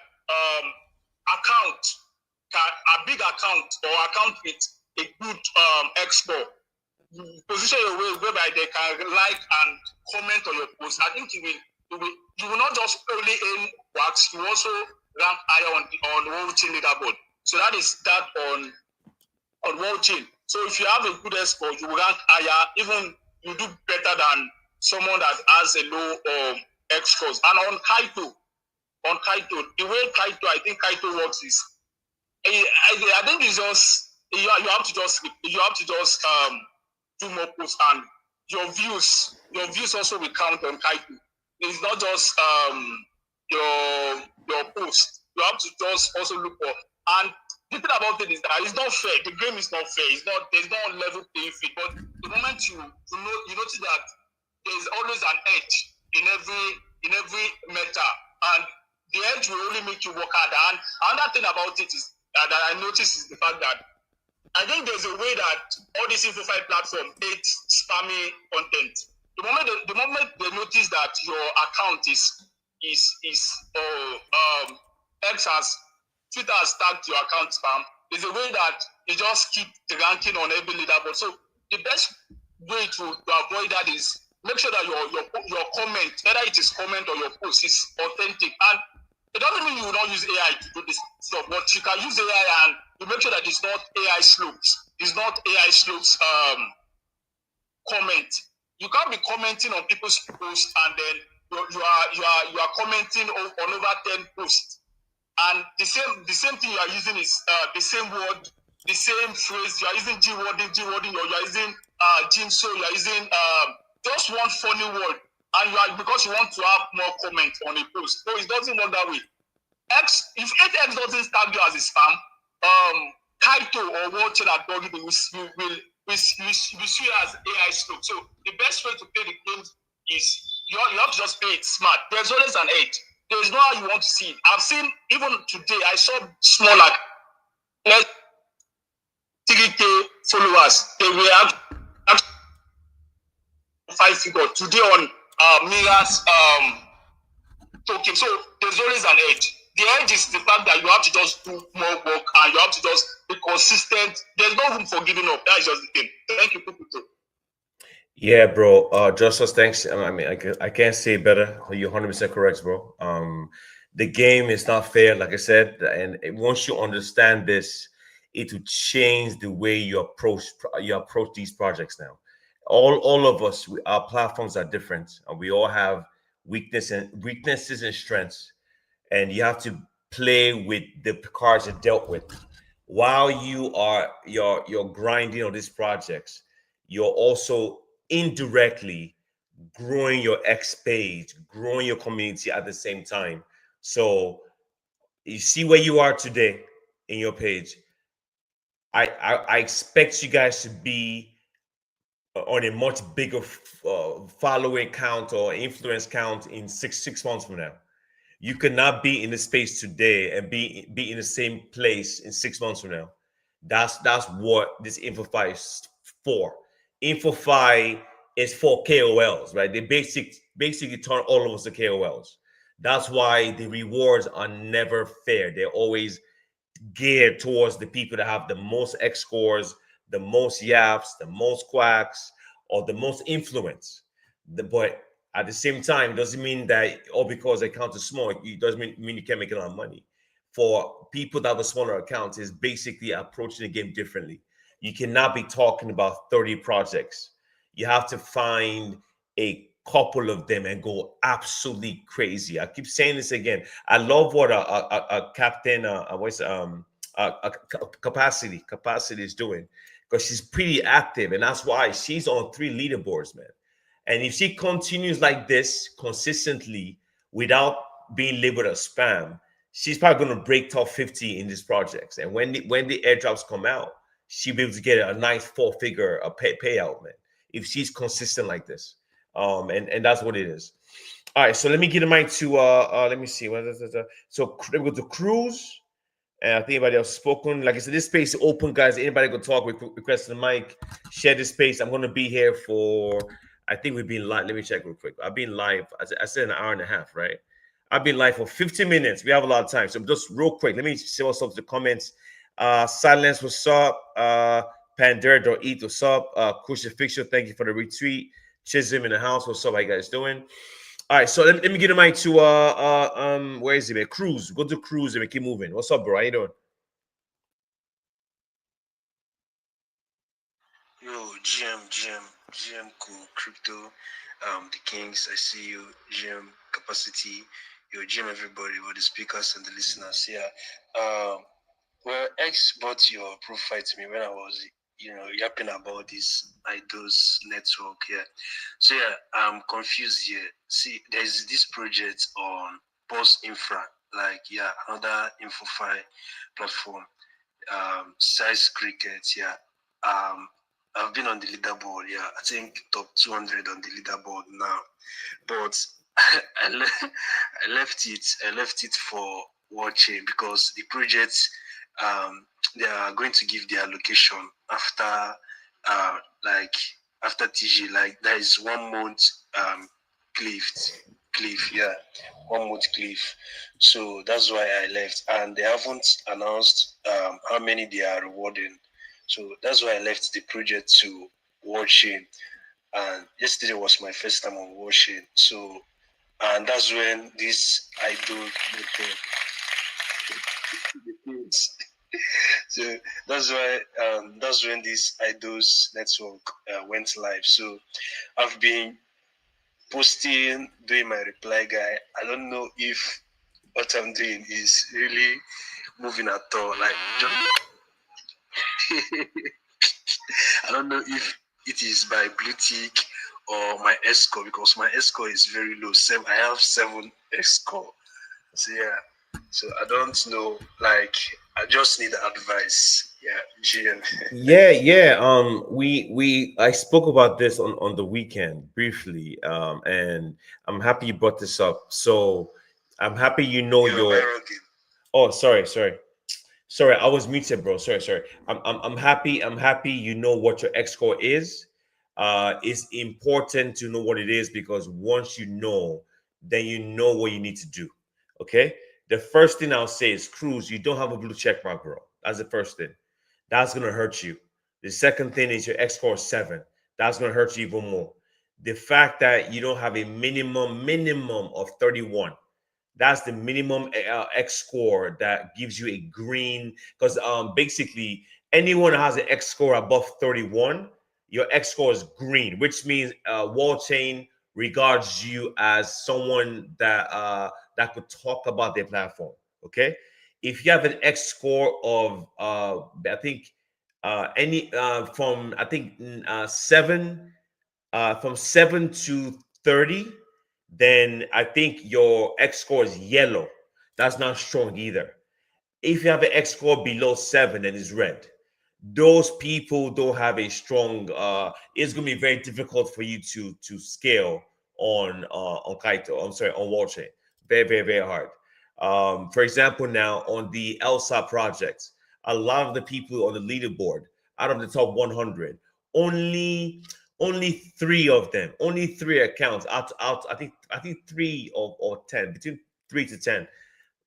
a big account or account with a good X score, position your way whereby they can like and comment on your post. I think you will not just only aim wax, you also rank higher on Wallchain leaderboard. So that is that on Wallchain. So if you have a good X score, you will rank higher, even you do better than someone that has a low X scores. And on Kaito, the way Kaito, I think Kaito works is, I think it's just you have to just do more posts, and your views also will count on Kaito. It's not just your post. You have to just also look for, and the thing about it is that it's not fair. The game is not fair. There's no level playing field. But the moment you notice that there's always an edge in every meta, and the edge will only make you work harder. And another thing about it is that I noticed is the fact that I think there's a way that all these InFoFi platform hate spammy content. The moment they notice that your account is X has Twitter has tagged your account spam, there's a way that you just keep the ranking on every leaderboard. So the best way to avoid that is make sure that your comment, whether it is comment or your post, is authentic. And it doesn't mean you will not use AI to do this stuff, but you can use AI and you make sure that it's not AI slopes. It's not AI slopes comment. You can't be commenting on people's posts and then you are commenting on over 10 posts. And the same thing you are using is the same word, the same phrase. You are using G wording, or you are using Jinso, you are using just one funny word, and because you want to have more comments on a post. So it doesn't work that way. If X doesn't tag you as a spam, Kaito or Wallchain algorithm will see you as AI slope. So the best way to play the game is you have to just play it smart. There's always an edge. There's no how you want to see it. I've seen, even today, I saw small, like 3K followers. They were actually 5 figures today on Mira's token. So there's always an edge. The edge is the fact that you have to just do more work and you have to just be consistent. There's no room for giving up. That's just the thing. Thank you, people. Yeah, bro. Justice, thanks. I mean, I can't say it better. You're 100% correct, bro. The game is not fair, like I said, and once you understand this, it will change the way you approach these projects now. All of us, our platforms are different, and we all have weaknesses and strengths, and you have to play with the cards you're dealt with. While you're grinding on these projects, you're also indirectly growing your X page, growing your community at the same time. So you see where you are today in your page. I expect you guys to be on a much bigger following count or influence count in six months from now. You cannot be in the space today and be in the same place in 6 months from now. That's what this InFoFi is for. InFoFi is for KOLs, right? They basically turn all of us to KOLs. That's why the rewards are never fair. They're always geared towards the people that have the most X scores, the most yaps, the most quacks, or the most influence. But at the same time, it doesn't mean that all because the account is small, it doesn't mean you can't make a lot of money. For people that have a smaller accounts, is basically approaching the game differently. You cannot be talking about 30 projects. You have to find a couple of them and go absolutely crazy. I keep saying this again. I love what a captain, capacity is doing, because she's pretty active, and that's why she's on 3 leaderboards, man. And if she continues like this consistently without being labeled as spam, she's probably going to break top 50 in these projects. And when the airdrops come out, she'll be able to get a nice 4-figure payout, man, if she's consistent like this. And that's what it is. All right, so let me get the mic to let me see. So let me go to Cruz. And I think anybody else spoken. Like I said, this space is open, guys. Anybody can talk, request the mic, share this space. I'm gonna be here for, I think we've been live. Let me check real quick. I've been live, I said an hour and a half, right? I've been live for 15 minutes. We have a lot of time. So just real quick, let me see what's up to the comments. Silence, what's up? Pandera.eat, what's up? Crucifixion, thank you for the retweet. Chisholm in the house, what's up? How you guys doing? All right, so let me get the mic to where is he, man? Cruz. Go to Cruz and we keep moving. What's up, bro? How you doing? Yo, GM, cool, crypto, the Kings. I see you, GM capacity. Yo, GM, everybody, all the speakers and the listeners. Yeah. Well, X brought your profile to me when I was, yapping about this IDOS network. Yeah. So yeah, I'm confused here. See, there's this project on Pulse Infra, like another InFoFi platform. Size cricket. Yeah. I've been on the leaderboard. Yeah, I think top 200 on the leaderboard now, but I left it. I left it for Wallchain because the project, they are going to give their location after, like after TG. Like there is 1 month cliff, yeah, 1 month cliff. So that's why I left, and they haven't announced how many they are rewarding. So that's why I left the project to Wallchain. And yesterday was my first time on Wallchain. So, and that's when this idol so that's when this idols network went live. So I've been posting, doing my reply guy. I don't know if what I'm doing is really moving at all. Like just I don't know if it is by blue tick or my S score, because my S score is very low. I have 7 S score. So yeah. So I don't know. Like I just need advice. Yeah, GM. Yeah. I spoke about this on the weekend briefly. And I'm happy you brought this up. So I'm happy you know You're your. viral game. Oh, sorry. I was muted, bro. Sorry. I'm happy. I'm happy you know what your X score is. It's important to know what it is, because once you know, then you know what you need to do. Okay. The first thing I'll say is, Cruz, you don't have a blue check mark, bro. That's the first thing. That's gonna hurt you. The second thing is your X score is 7. That's gonna hurt you even more. The fact that you don't have a minimum of 31. That's the minimum X score that gives you a green. Because basically anyone that has an X score above 31, your X score is green, which means Wallchain regards you as someone that could talk about their platform. Okay, if you have an X score of I think any from I think 7 from 7 to 30, then I think your X score is yellow. That's not strong either. If you have an X score below 7, then it's red. Those people don't have a strong. It's gonna be very difficult for you to scale on Kaito. I'm sorry, on Wallchain. Very hard. For example, now on the Elsa project, a lot of the people on the leaderboard, out of the top 100, only 3 of them, only 3 accounts out. I think 3 or 10, between 3 to 10,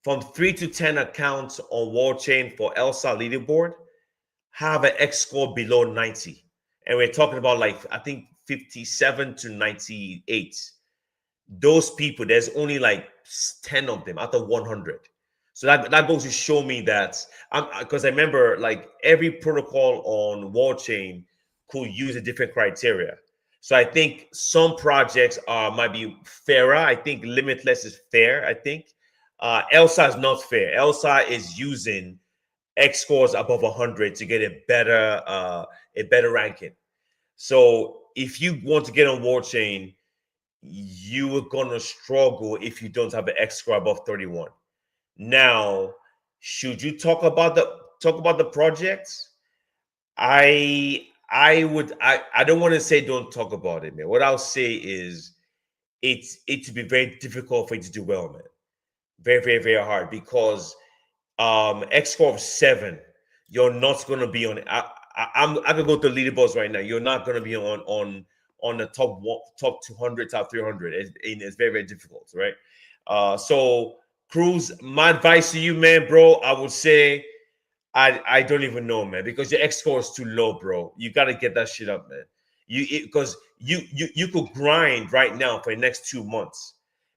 from 3 to 10 accounts on Wallchain for Elsa leaderboard have an X score below 90. And we're talking about, like, I think 57 to 98. Those people, there's only like 10 of them out of 100. So that goes to show me that because I remember, like, every protocol on Wallchain could use a different criteria. So I think some projects might be fairer. I think Limitless is fair. I think Elsa is not fair. Elsa is using X scores above 100 to get a better ranking. So if you want to get on Wallchain, you are gonna struggle if you don't have an X score above 31. Now, should you talk about the projects? I don't want to say don't talk about it, man. What I'll say is it's be very difficult for you to do well, man. Very, very, very hard because X score of 7, you're not gonna be on. I could go to leaderboards right now. You're not gonna be on the top 200, top 300. It's very, very difficult, right? So Cruz, my advice to you, man, bro, I would say I don't even know, man, because your X score is too low, bro. You got to get that shit up, man. Because you could grind right now for the next 2 months,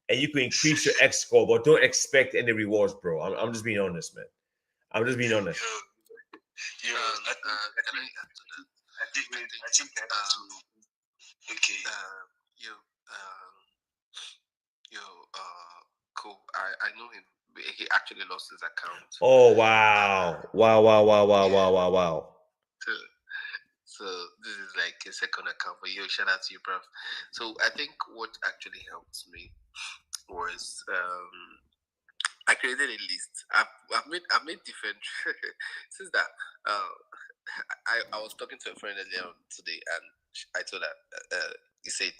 and you could increase your X score, but don't expect any rewards, bro. I'm just being honest, man. I'm just being honest. You know, I think I have to. Okay. Yo, yo, cool. I know him. He actually lost his account. Oh wow, wow, wow, wow, wow, wow, wow, wow. So this is like a second account for you. Shout out to you, bruv. So I think what actually helped me was I created a list. I've made different since that. I was talking to a friend earlier on today, and I told her. He said,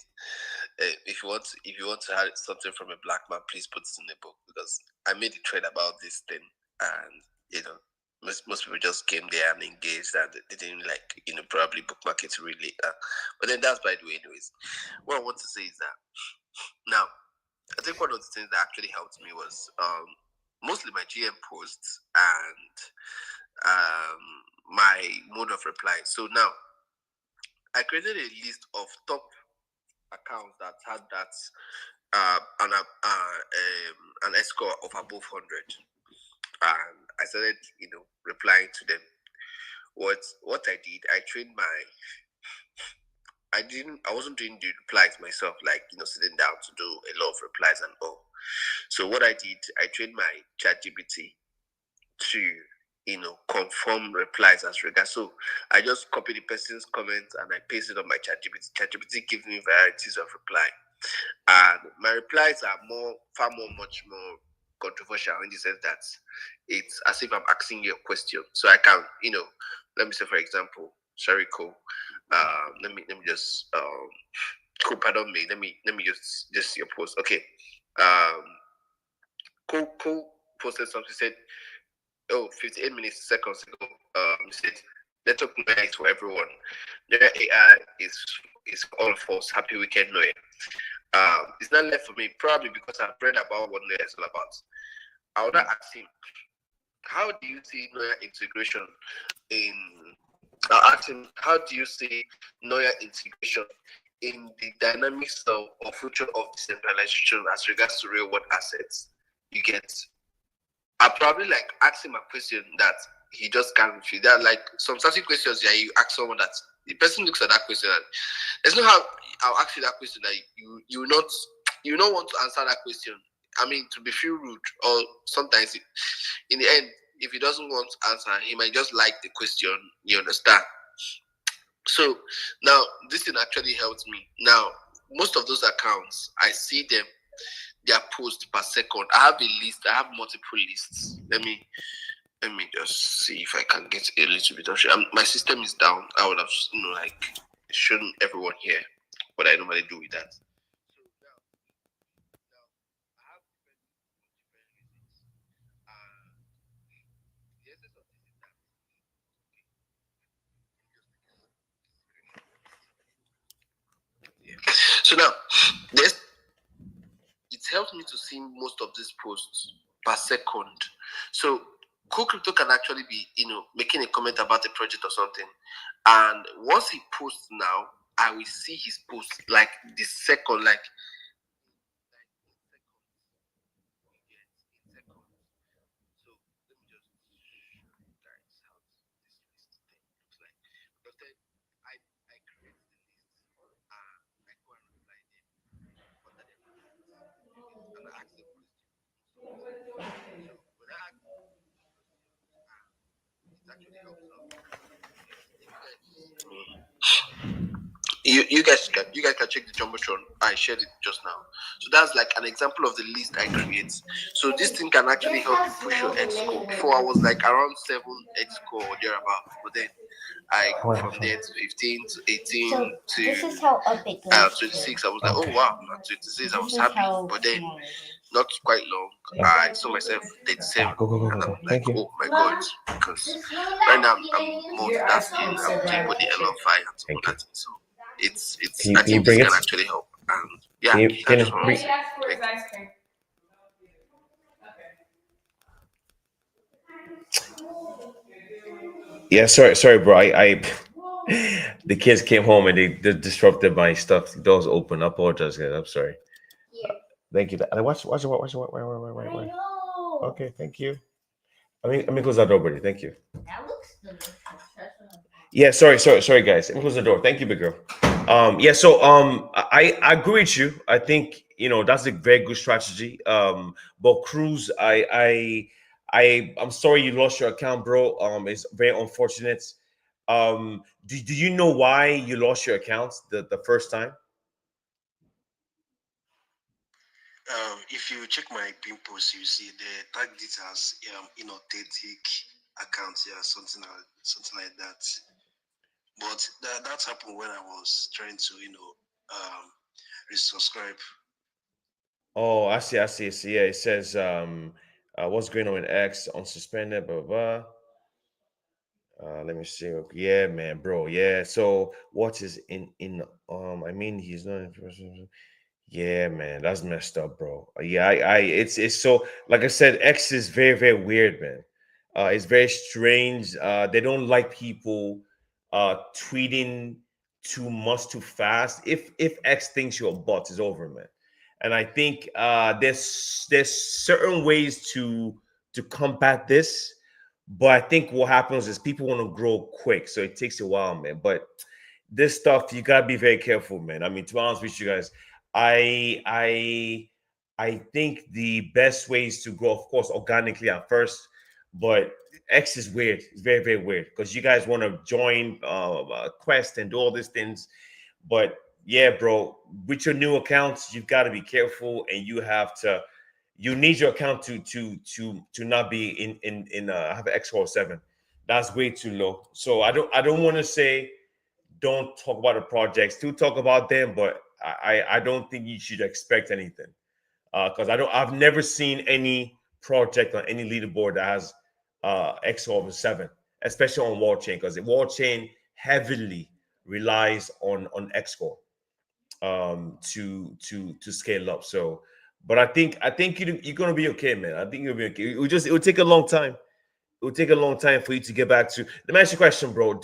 if you want to have something from a black man, please put it in the book, because I made a thread about this thing, and most people just came there and engaged, and they didn't probably bookmark it really later. But then that's by the way. Anyways, what I want to say is that now I think one of the things that actually helped me was mostly my GM posts and my mode of reply. So now I created a list of top accounts that had that an S score of above 100, and I started replying to them. What I did, I trained I wasn't doing the replies myself, like sitting down to do a lot of replies and all. So what I did, I trained my ChatGPT to confirm replies as regards. So I just copy the person's comments and I paste it on my ChatGPT. ChatGPT gives me varieties of reply, and my replies are much more controversial in the sense that it's as if I'm asking you a question. So I can, let me say, for example, sorry, cool. Let me just cool. Pardon me. Let me just see your post. Okay. Cool posted something. Said, 58 minutes seconds ago. Said, network noise for everyone. Their AI is for all of us. Happy weekend, Noah. It's not left for me, probably because I've read about what Noah is all about. I would ask him, how do you see Noah integration in? I'll ask him, how do you see Noah integration in the dynamics of future of decentralization as regards to real world assets? You get. I probably ask him a question that he just can't refuse. There are some certain questions that you ask someone that the person looks at that question and there's no how I'll ask you that question that you not want to answer that question. I mean, to be feel rude, or sometimes in the end, if he doesn't want to answer, he might just like the question. You understand? So now this thing actually helps me. Now most of those accounts, I see them, their post per second. I have a list. I have multiple lists. Let me just see if I can get a little bit of shit. My system is down. I would have shown everyone here what I normally do with that. So now I have different reasons. The essence of this is that so now this it helps me to see most of these posts per second. So Cool Crypto can actually be, making a comment about a project or something. And once he posts now, I will see his post the second, So let me just show you guys how this list thing looks like. But then I create the list and I go and reply them under their comments. And I ask them questions. So when I ask them questions, it actually helps out. If you guys you guys can check the jumbotron. I shared it just now. So that's like an example of the list I create. So this thing can actually help you push your X score. Before I was like around 7 X score or thereabout, but then I go from there to 15 to 18 to 26. I was like, oh wow, at 26 I was happy, but then not quite long. I saw myself 37, and I'm like, oh my god, because right now I'm multitasking. I'm doing with the LFI and some other things. So it's I Can you think this bring can it? actually help. And yeah, I Can just you want to bring? say thank you. Yeah, sorry, bro. I the kids came home and they disrupted my stuff. The doors open. I apologize, guys. I'm sorry. Thank you. Watch. Okay, thank you. Let me close that door, buddy. Thank you. Yeah, sorry, guys. Let me close the door. Thank you, big girl. Yeah, so I agree with you. I think that's a very good strategy. But Cruz, I'm sorry you lost your account, bro. It's very unfortunate. Do you know why you lost your account the first time? If you check my pin post, you see the tag details, inauthentic accounts, yeah, something like that. But that happened when I was trying to, resubscribe. Oh, I see. Yeah, it says what's going on in X unsuspended, blah blah blah. Let me see. Okay, yeah, man, bro. Yeah. So what is in I mean he's not in person. Yeah, man, that's messed up, bro. Yeah, it's so like I said, X is very, very weird, man. It's very strange. They don't like people tweeting too much too fast. If X thinks you're a bot, it's over, man. And I think there's certain ways to combat this, but I think what happens is people want to grow quick, so it takes a while, man. But this stuff you gotta be very careful, man. I mean, to be honest with you guys, I I I think the best ways to grow, of course, organically at first, but X is weird. It's very, very weird because you guys want to join Quest and do all these things, but yeah, bro, with your new accounts, you've got to be careful, and you need your account to not be in have an X score 7. That's way too low. So I don't want to say don't talk about the projects. Do talk about them, but I don't think you should expect anything. Because I've never seen any project on any leaderboard that has X over 7, especially on Wallchain, because Wallchain heavily relies on X score to scale up. So, but I think you're gonna be okay, man. I think you'll be okay. It will take a long time. It will take a long time for you to get back to. Let me ask you a question, bro.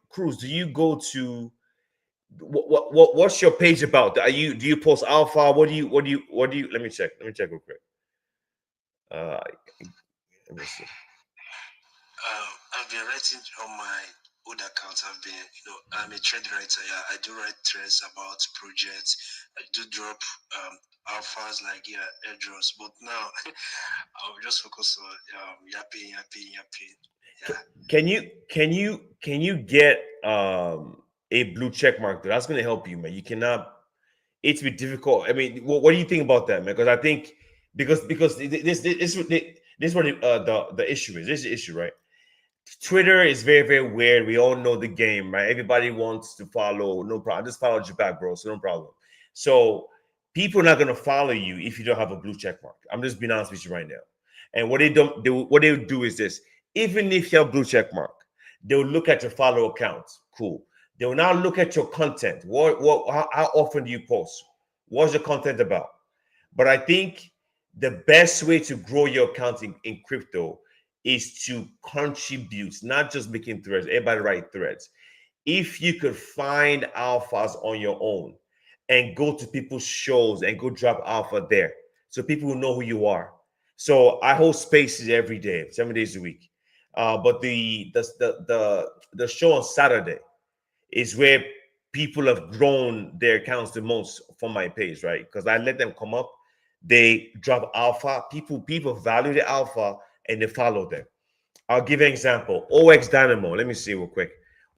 Cruz? Do you go to what's your page about? Do you post alpha? What do you? Let me check. Let me check real quick. Uh, let me see. I've been writing on my old account. I'm a thread writer. Yeah, I do write threads about projects. I do drop alphas like airdrops. But now I'll just focus on yapping. Yeah. Can you get a blue check mark? That's gonna help you, man. You cannot. It's be difficult. I mean, what do you think about that, man? Because I think because this is what the issue is. This is the issue, right? Twitter is very, very weird. We all know the game, right? Everybody wants to follow. No problem. I just followed you back, bro. So no problem. So people are not gonna follow you if you don't have a blue check mark. I'm just being honest with you right now. And what they do is this: even if you have blue check mark, they'll look at your follow account. Cool. They will now look at your content. How often do you post? What's your content about? But I think the best way to grow your account in crypto is to contribute, not just making threads. Everybody write threads. If you could find alphas on your own and go to people's shows and go drop alpha there, so people will know who you are. So I hold spaces every day, 7 days a week. But the show on Saturday is where people have grown their accounts the most from my page, right? Because I let them come up, they drop alpha. People value the alpha and they follow them. I'll give you an example. OX Dynamo. Let me see real quick.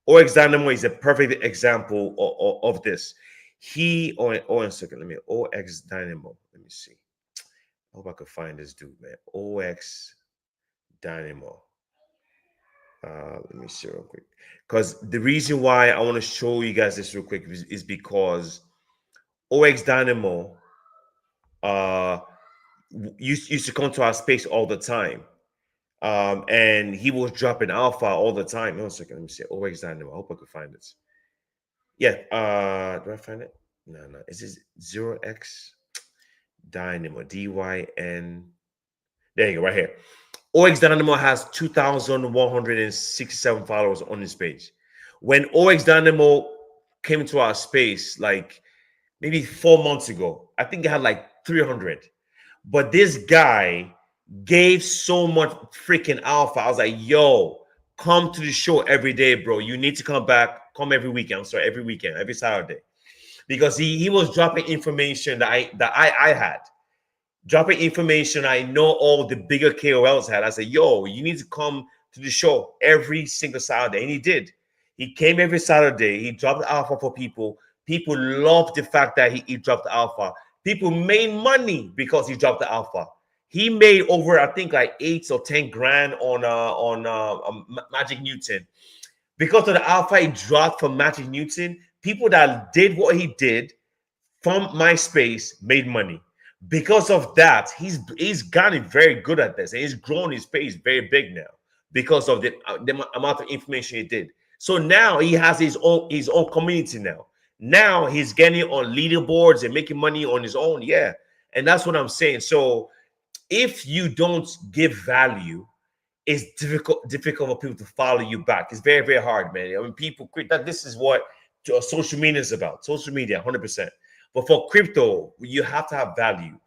OX Dynamo is a perfect example of this. A second, let me OX Dynamo. Let me see. I hope I could find this dude, man. OX Dynamo. Let me see real quick. Because the reason why I want to show you guys this real quick is because OX Dynamo used to come to our space all the time. And he was dropping alpha all the time. One second, let me see. OX Dynamo. I hope I could find it. Yeah. Do I find it? No. Is this 0x Dynamo? DYN. There you go, right here. OX Dynamo has 2,167 followers on his page. When OX Dynamo came into our space, like maybe 4 months ago, I think it had like 300. But this guy gave so much freaking alpha. I was like, yo, come to the show every day, bro. You need to come back. Come every weekend. I'm sorry, every weekend, every Saturday. Because he was dropping information that I had. Dropping information I know all the bigger KOLs had. I said, yo, you need to come to the show every single Saturday. And he did. He came every Saturday. He dropped alpha for people. People loved the fact that he dropped the alpha. People made money because he dropped the alpha. He made over, I think, like 8 or 10 grand on Magic Newton. Because of the alpha he dropped from Magic Newton, people that did what he did from MySpace made money. Because of that, he's gotten very good at this, and he's grown his page very big now because of the amount of information he did. So now he has his own community now. Now he's getting on leaderboards and making money on his own. Yeah, and that's what I'm saying. So if you don't give value, it's difficult for people to follow you back. It's very, very hard, man. I mean, people that this is what social media is about. Social media, 100%. But for crypto, you have to have value.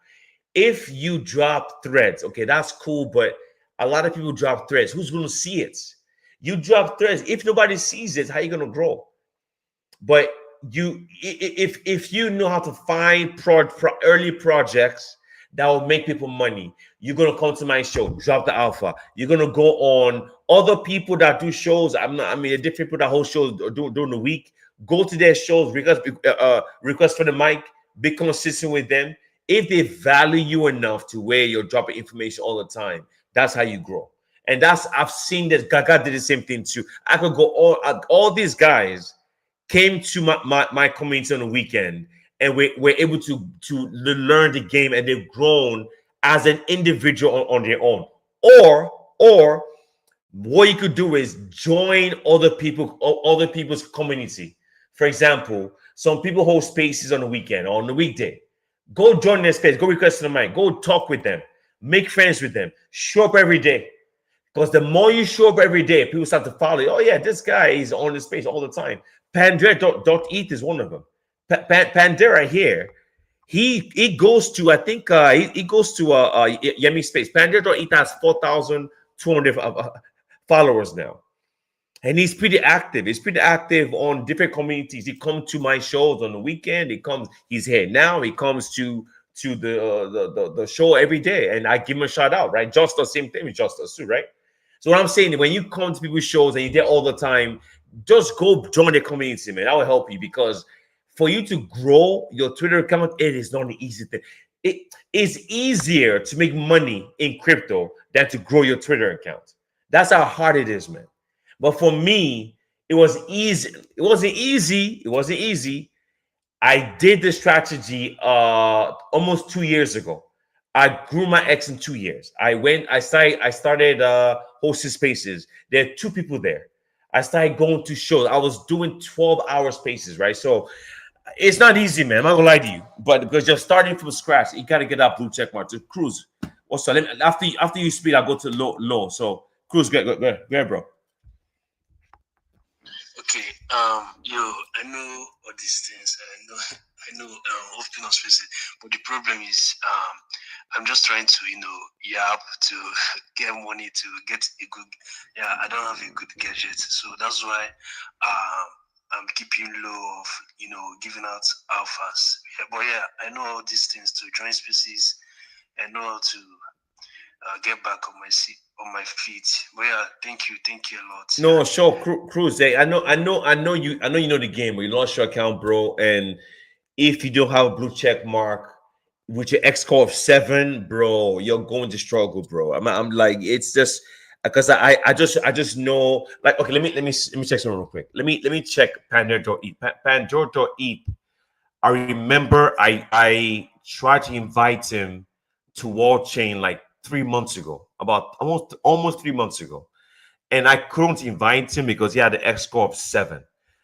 If you drop threads, okay, that's cool. But a lot of people drop threads. Who's going to see it? You drop threads. If nobody sees it, how are you going to grow? But if you know how to find early projects that will make people money, you're gonna come to my show, drop the alpha. You're gonna go on other people that do shows. Different people that host shows during the week. Go to their shows, request for the mic, be consistent with them. If they value you enough to where you're dropping information all the time, that's how you grow. And I've seen this. Gaga did the same thing too. I could go all these guys came to my community on the weekend, and we're able to learn the game, and they've grown as an individual on their own. Or what you could do is join other people's community. For example, some people hold spaces on the weekend or on the weekday. Go join their space. Go request to the mic. Go talk with them. Make friends with them. Show up every day. Because the more you show up every day, people start to follow you. Oh yeah, this guy is on the space all the time. Pandera.eth is one of them. Pandera here, he goes to, I think he goes to Yemi space. Pandera.eth has 4,200 followers now, and he's pretty active. He's pretty active on different communities. He comes to my shows on the weekend. He's here now. He comes to the show every day, and I give him a shout out. Right, just the same thing with Justice too, right? So what I'm saying, when you come to people's shows and you're there all the time, just go join the community, man. That will help you, because for you to grow your Twitter account, it is not an easy thing. It is easier to make money in crypto than to grow your Twitter account. That's how hard it is, man. But for me, it was easy. It wasn't easy. It wasn't easy. I did the strategy almost 2 years ago. I grew my X in 2 years. I started hosting spaces. There are 2 people there. I started going to shows. I was doing 12-hour spaces, right? So it's not easy, man. I'm not gonna lie to you. But because you're starting from scratch, you gotta get that blue check mark to cruise. Also, after you speed, I go to low. So cruise, go ahead, bro. Okay, I know all these things. I know, open up spaces, but the problem is, I'm just trying to, yap to get money to get a good. Yeah, I don't have a good gadget, so that's why, I'm keeping low of, giving out alphas. Yeah, but yeah, I know all these things to join spaces. I know how to get back on my seat, on my feet. But yeah, thank you a lot. No, sure, Cruz. Hey, I know you know the game. But you lost your account, bro. And if you don't have a blue check mark with your X score of 7, bro, you're going to struggle, bro. I'm like, it's just because I just know. Like, okay, let me check something real quick. Let me check Pandora.eth. Pandora.eth. I remember I tried to invite him to Wallchain like 3 months ago, about almost 3 months ago, and I couldn't invite him because he had an X score of 7.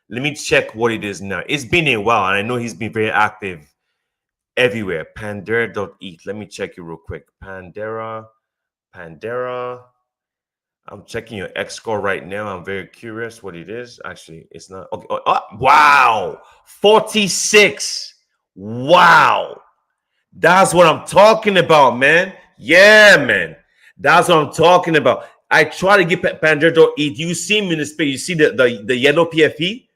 Let me check what it is now. It's been a while, and I know he's been very active everywhere. Pandera.eth. Let me check it real quick. Pandera. I'm checking your X score right now. I'm very curious what it is. Actually, it's not. Okay. Wow. 46. Wow. That's what I'm talking about, man. Yeah, man. That's what I'm talking about. I try to get Pandera.eth. You see him in the space. You see the yellow PFE?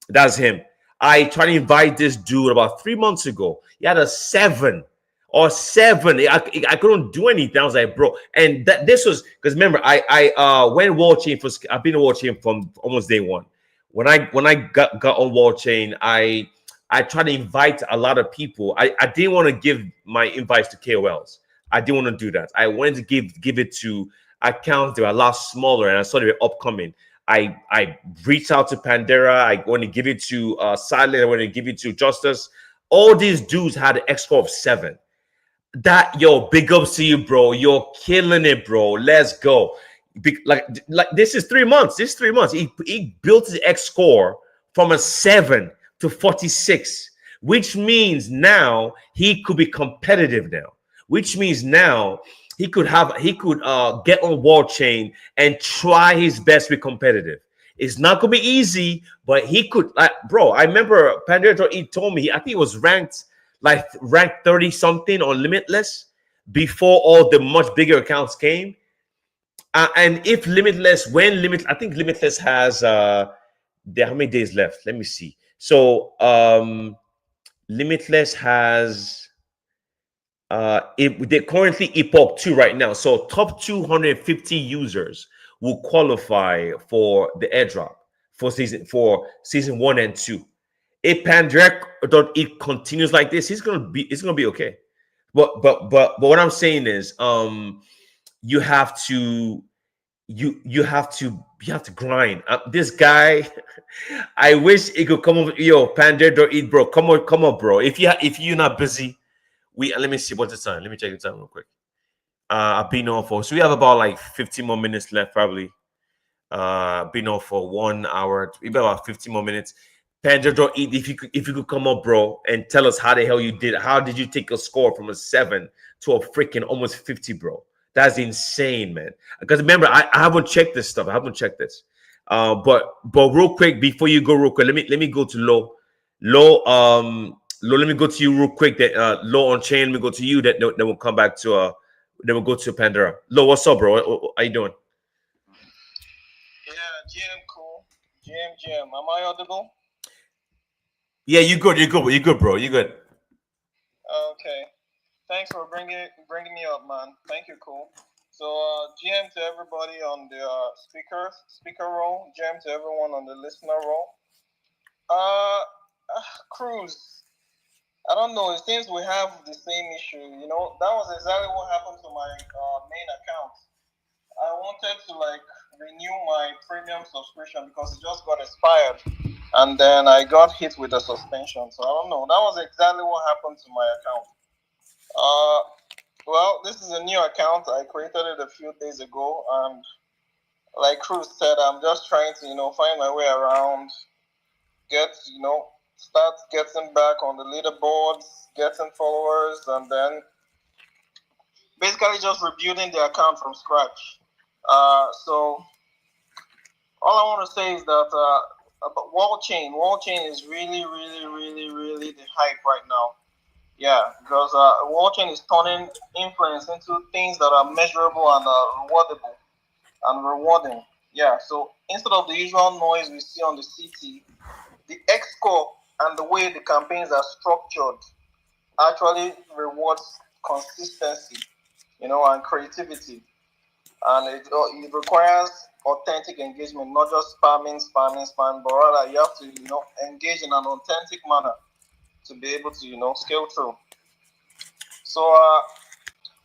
That's him. I tried to invite this dude about 3 months ago. He had a 7 or 7. I couldn't do anything. I was like, bro. And this was because remember, I went Wallchain for I've been a Wallchain from almost day one. When I got on Wallchain, I tried to invite a lot of people. I didn't want to give my invites to KOLs. I didn't want to do that. I wanted to give it to accounts that were a lot smaller, and I saw they were upcoming. I reached out to Pandera. I want to give it to Silent. I want to give it to Justice. All these dudes had an X score of 7. That yo, big ups to you, bro. You're killing it, bro. Let's go. Like this is 3 months. This is 3 months. He built his X score from a 7 to 46, which means now he could be competitive now. Which means now he could get on Wallchain and try his best to be competitive. It's not gonna be easy, but he could. Like, bro, I remember Pandora he told me. I think he was ranked 30 something on Limitless before all the much bigger accounts came. And if Limitless, I think Limitless has how many days left? Let me see. So Limitless has they're currently Epoch 2 right now. So top 250 users will qualify for the airdrop for season 1 and 2. If Pandrek continues like this, it's gonna be okay. But what I'm saying is you have to you have to grind. This guy, I wish he could come over. Yo, Pandora.eth, bro. Come on, bro. If you're not busy, let me see what's the time. Let me check the time real quick. I've been on for, so we have about like 15 more minutes left, probably. Been on for 1 hour, maybe about 15 more minutes. Pandora.eth, if you could come up, bro, and tell us how the hell you did. How did you take a score from a 7 to a freaking almost 50, bro? That's insane, man. Because remember, I haven't checked this stuff. I haven't checked this. But real quick, before you go, real quick, let me go to Low. Let me go to you real quick. That Low on chain. Let me go to you. That we'll come back to then we'll go to Pandora. Low, what's up, bro? How you doing? Yeah, GM, cool. GM, am I audible? Yeah, you good. You're good, bro. You good. Okay. Thanks for bringing me up, man. Thank you, cool. So, GM to everybody on the speaker role. GM to everyone on the listener role. Cruz. I don't know. It seems we have the same issue. You know, that was exactly what happened to my main account. I wanted to like renew my premium subscription because it just got expired, and then I got hit with a suspension. So I don't know. That was exactly what happened to my account. Well, this is a new account. I created it a few days ago, and like Cruz said, I'm just trying to find my way around, start getting back on the leaderboards, getting followers, and then basically just rebuilding the account from scratch. So all I want to say is that about Wallchain is really, really, really, really the hype right now. Yeah, because Wallchain is turning influence into things that are measurable and rewardable and rewarding. Yeah, so instead of the usual noise we see on the CT, the X score and the way the campaigns are structured actually rewards consistency, and creativity. and it requires authentic engagement, not just spamming, but rather you have to engage in an authentic manner to be able to scale through. So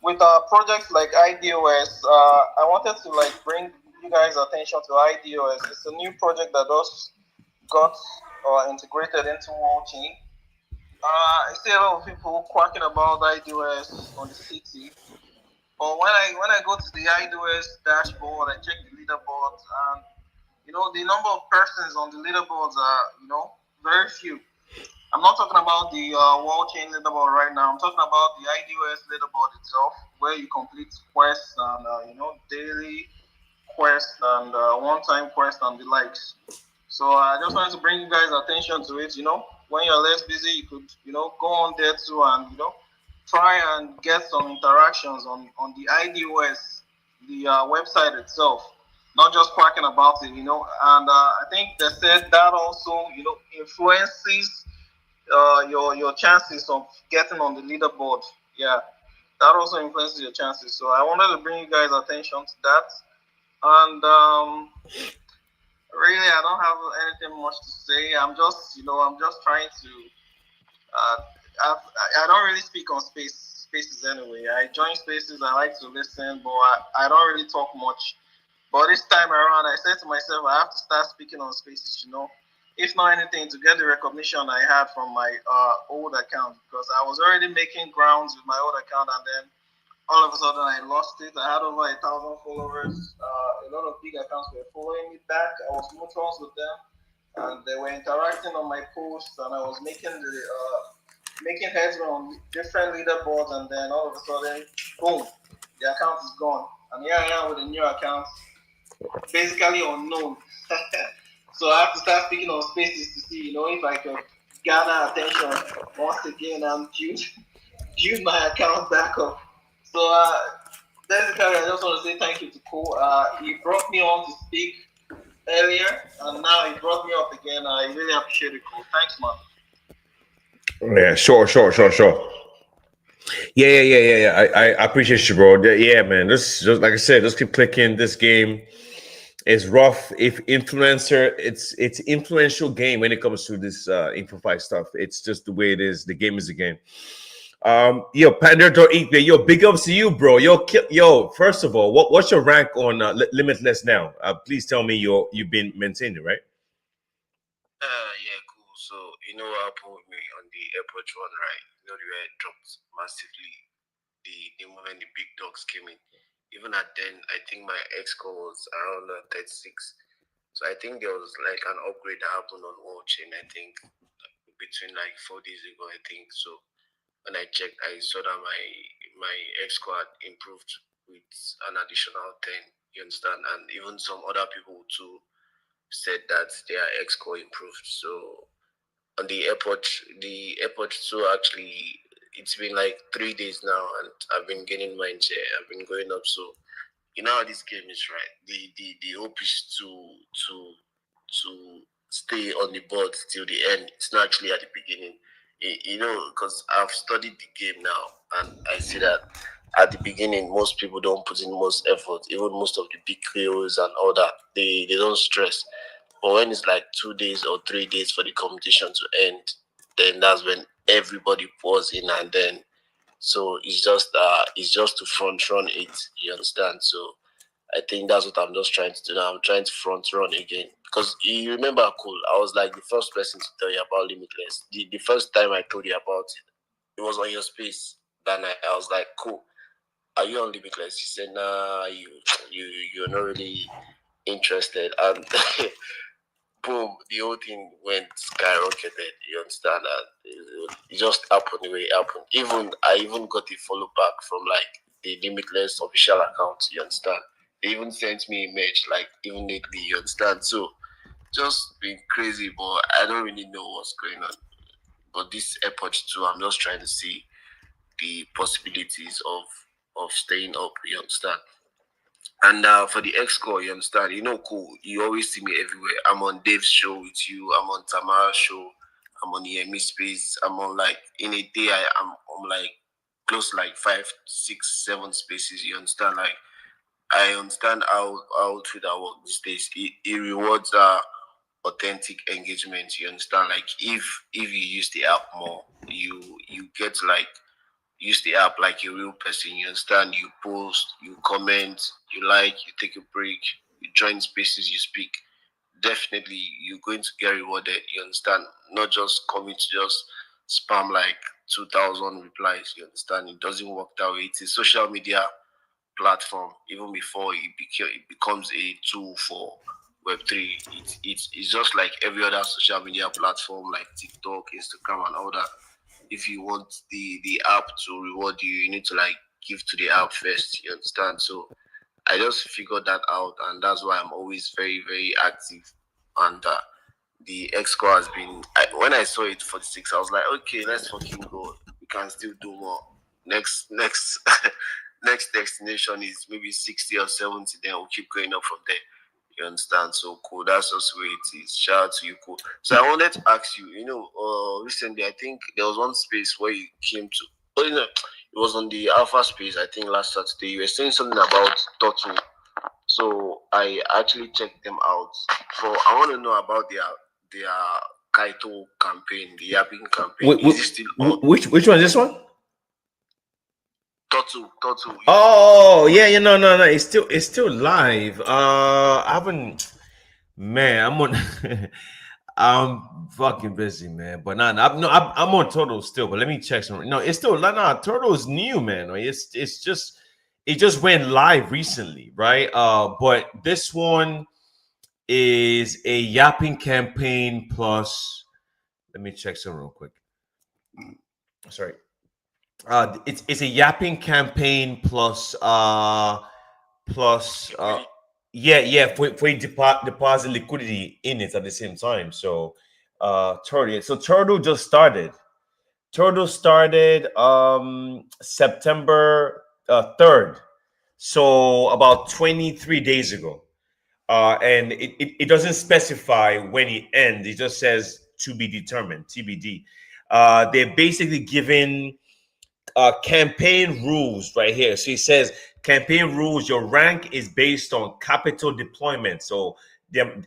with projects like IDOS, I wanted to like bring you guys attention to IDOS. It's a new project that just got integrated into Wallchain. I see a lot of people quacking about IDOS on the city, but when I go to the IDOS dashboard, I check the leaderboards, and the number of persons on the leaderboards are very few. I'm not talking about the Wallchain leaderboard right now. I'm talking about the IDOS leaderboard itself, where you complete quests and daily quests and one-time quests and the likes. So I just wanted to bring you guys attention to it. When you're less busy, you could go on there too and try and get some interactions on the IDOS, the website itself, not just quacking about it. And I think they said that also influences your chances of getting on the leaderboard. Yeah, that also influences your chances. So I wanted to bring you guys attention to that. And really, I don't have anything much to say. I'm just trying to. Uh, I don't really speak on spaces anyway. I join spaces. I like to listen, but I don't really talk much. But this time around, I said to myself, I have to start speaking on spaces, if not anything, to get the recognition I had from my old account, because I was already making grounds with my old account, and then all of a sudden I lost it. I had over 1,000 followers. A lot of big accounts were following me back. I was mutuals with them, and they were interacting on my posts, and I was making headway on different leaderboards, and then all of a sudden, boom, the account is gone. And here I am with a new account, basically unknown. So I have to start speaking on spaces to see, if I could gather attention once again and build my account back up. So basically, I just want to say thank you to Cole. He brought me on to speak earlier, and now he brought me up again. I really appreciate it, Cole. Thanks, man. Yeah, sure. Yeah. I appreciate you, bro. Yeah, man. This just like I said, just keep clicking. This game is rough. If influencer, it's influential game when it comes to this InfoFi stuff. It's just the way it is. The game is the game. Yo, Panda Eat, yo, big ups to you, bro. Yo. First of all, what's your rank on Limitless now? Please tell me you've been maintaining, right? Yeah, cool. So you know what happened with me on the airport one, right? You know the way I dropped massively the moment the big dogs came in. Even at then, I think my X score was around 36. So I think there was like an upgrade that happened on Wallchain. I think between like 4 days ago. I think so. When I checked, I saw that my X score had improved with an additional 10. You understand? And even some other people too said that their X score improved. So on the airport too actually it's been like 3 days now and I've been getting mine share. I've been going up. So you know how this game is, right? The hope is to stay on the board till the end. It's not actually at the beginning. Because I've studied the game now and I see that at the beginning most people don't put in most effort. Even most of the big crews and all that, they don't stress. But when it's like 2 days or 3 days for the competition to end, then that's when everybody pours in and then so it's just to front run it, you understand? So I think that's what I'm just trying to do now. I'm trying to front run again. Because you remember, cool, I was like the first person to tell you about Limitless. The first time I told you about it was on your space. Then I was like, cool, are you on Limitless? He said, nah, you're not really interested. And boom, the whole thing went skyrocketed. You understand that? It just happened the way it happened. I even got a follow back from like the Limitless official account. You understand? They even sent me a image like even lately. You understand? So just been crazy, but I don't really know what's going on. But this airport too, I'm just trying to see the possibilities of staying up. You understand? And for the X score, you understand? Cool. You always see me everywhere. I'm on Dave's show with you. I'm on Tamara's show. I'm on EME Space. I'm on like in a day. I'm like close to like 5, 6, 7 spaces. You understand? Like I understand how Twitter works these days. It rewards authentic engagement. You understand? Like if you use the app more, you get to like use the app like a real person. You understand? You post, you comment, you like, you take a break, you join spaces, you speak. Definitely, you're going to get rewarded. You understand? Not just coming to just spam like 2,000 replies. You understand? It doesn't work that way. It's a social media platform even before it becomes a tool for Web3. It's just like every other social media platform like TikTok, Instagram, and all that. If you want the app to reward you, you need to like give to the app first. You understand? So I just figured that out, and that's why I'm always very very active. And the X score has been. When I saw it 46, I was like, okay, let's fucking go. We can still do more. Next next destination is maybe 60 or 70. Then we'll keep going up from there. You understand? So cool. That's just where it is. Shout out to you, cool. So I wanted to ask you. Recently I think there was one space where you came to. Oh, it was on the Alpha space. I think last Saturday you were saying something about Turtle. So I actually checked them out. So I want to know about their Kaito campaign, the yapping campaign. Is it still on? Which one is this one? Turtle. Oh yeah, no. It's still live. I haven't. Man, I'm on. I'm fucking busy, man. But I'm on Turtle still. But let me check some. No, it's still Turtle is new, man. It's just it just went live recently, right? But this one is a yapping campaign plus. Let me check some real quick. Sorry. It's a yapping campaign plus for deposit liquidity in it at the same time. So Turtle just started. Turtle started September 3rd. So about 23 days ago. And it doesn't specify when it ends. It just says to be determined, TBD. They're basically giving campaign rules right here. So it says campaign rules. Your rank is based on capital deployment. So okay,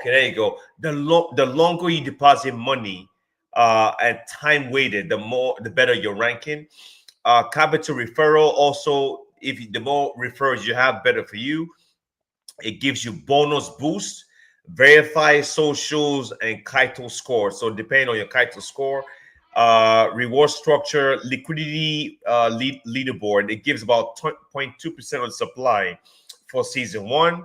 there you go. The longer you deposit money and time weighted, the better your ranking. Capital referral also, the more referrals you have, better for you. It gives you bonus boost, verify socials, and Kaito score. So depending on your Kaito score, reward structure, liquidity leaderboard, it gives about 0.2% of the supply for season 1.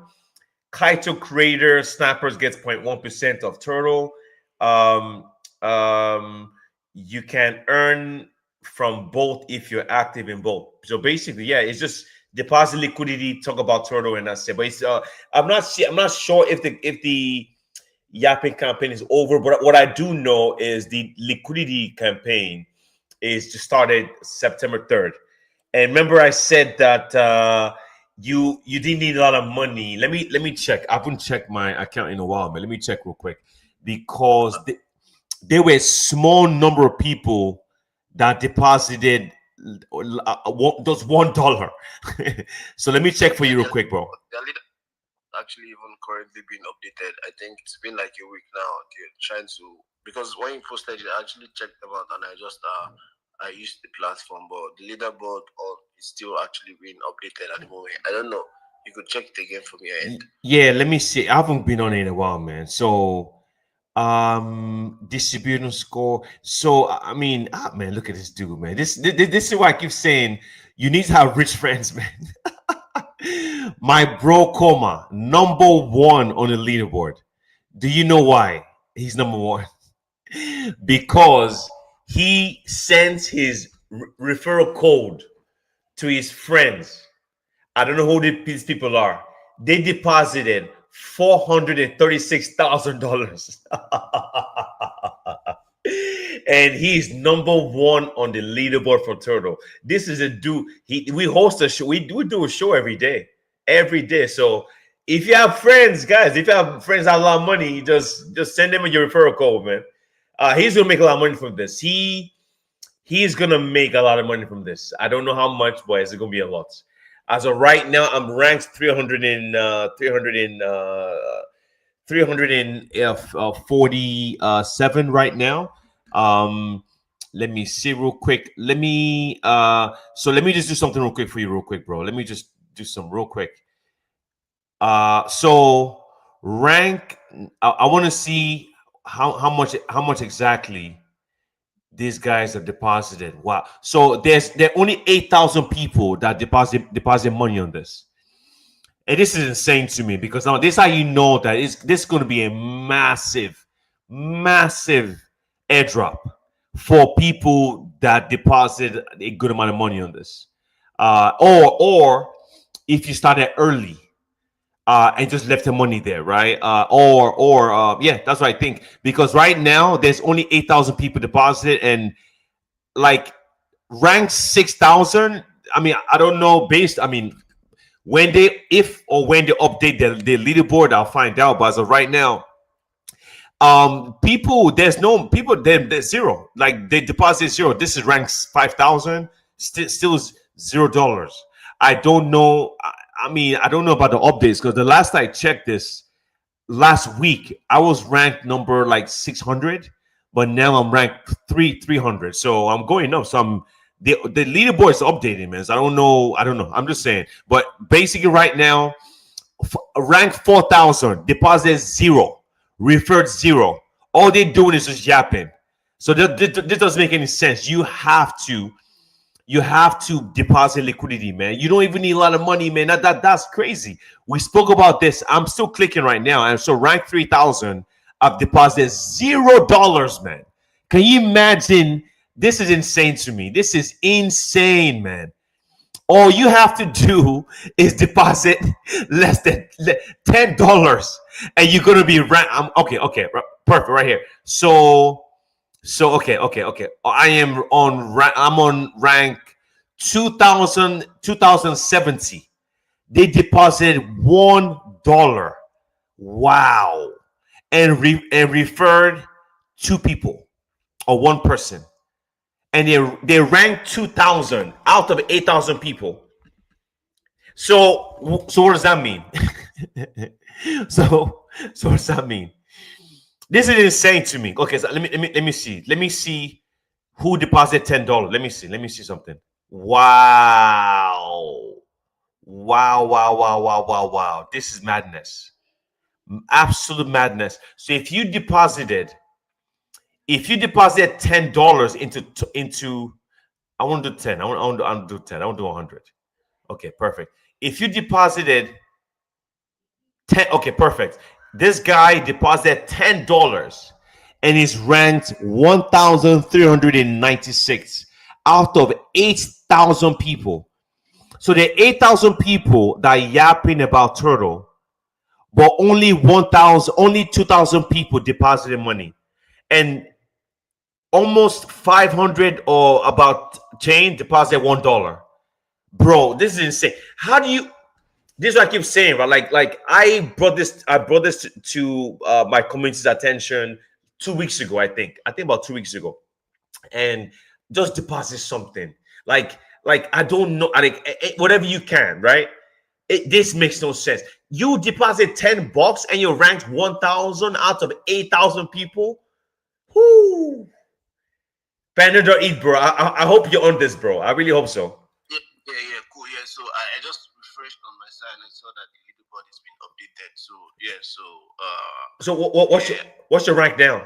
Kaito creator snappers gets 0.1% of Turtle. Um, you can earn from both if you're active in both. So basically, yeah, it's just deposit liquidity, talk about Turtle, and that's it. But it's, I'm not sure if the yapping campaign is over, but what I do know is the liquidity campaign is just started September 3rd. And remember, I said that you didn't need a lot of money. Let me check. I haven't checked my account in a while, man. Let me check real quick because there were a small number of people that deposited just $1. So let me check for you real quick, bro. Actually even currently being updated. I think it's been like a week now. They're trying to, because when you posted it, I actually checked them out and I just I used the platform, but the leaderboard is still actually being updated at the moment. I don't know. You could check it again for me. Yeah, let me see. I haven't been on it in a while, man. So distributing score. So I mean, man, look at this dude, man. This is why I keep saying you need to have rich friends, man. My bro Koma, number 1 on the leaderboard. Do you know why he's number 1? Because he sends his referral code to his friends. I don't know who these people are. They deposited $436,000. And he's number 1 on the leaderboard for Turtle. This is a dude. We host a show. We do a show every day. So if you have friends, guys, if you have friends that have a lot of money, just send them your referral code, man. He's gonna make a lot of money from this. He's gonna make a lot of money from this. I don't know how much, but it's gonna be a lot. As of right now, I'm ranked 347 right now. Let me see real quick. Let me just do something real quick for you, real quick, bro. Let me just do some real quick. So rank. I want to see how much exactly these guys have deposited. Wow. So there are only 8,000 people that deposit money on this. And this is insane to me because now this is how you know that this is going to be a massive, massive airdrop for people that deposit a good amount of money on this. Or if you started early, and just left the money there, right? Yeah, that's what I think. Because right now there's only 8,000 people deposited, and like rank 6,000. I mean, I don't know. When they update the leaderboard, I'll find out. But as of right now, there's no people. There's zero. Like they deposit zero. This is rank 5,000. Still $0. I don't know. I don't know about the updates because the last I checked this last week, I was ranked number like 600, but now I'm ranked 300. So I'm going up. So the leaderboard is updating, man. So I don't know. I'm just saying. But basically, right now, rank 4,000, deposit zero, referred zero. All they're doing is just yapping. So this doesn't make any sense. You have to deposit liquidity, man. You don't even need a lot of money, man. That's crazy. We spoke about this. I'm still clicking right now. And so rank 3,000, I've deposited $0, man. Can you imagine? This is insane to me. This is insane, man. All you have to do is deposit less than $10, and you're gonna be ranked. Okay, perfect, right here. So okay. I'm on rank 2070. They deposited $1. Wow. And referred two people or one person. And they ranked 2,000 out of 8,000 people. So what does that mean? So what does that mean? This is insane to me. Okay, so let me see. Let me see who deposited $10. Let me see something. Wow. This is madness. Absolute madness. So if you deposited $10 into I want to do 10. I want to do 10. I want to do 100. Okay, perfect. If you deposited 10, okay, perfect. This guy deposited $10 and is ranked 1,396 out of 8,000 people. So there are 8,000 people that are yapping about Turtle, but only 2,000 people deposited money. And almost 500 or about chain deposit $1. Bro, this is insane. How do you? This is what I keep saying, right? Like I brought this to my community's attention 2 weeks ago. I think about 2 weeks ago, and just deposit something. Like I don't know, whatever you can, right? This makes no sense. You deposit $10 and you're ranked 1,000 out of 8,000 people. Whoo! Panadol eat, bro. I hope you're on this, bro. I really hope so. Yeah, cool. Yeah, so I just refreshed on my side and I saw that the leaderboard has been updated. So yeah, so what's your rank now?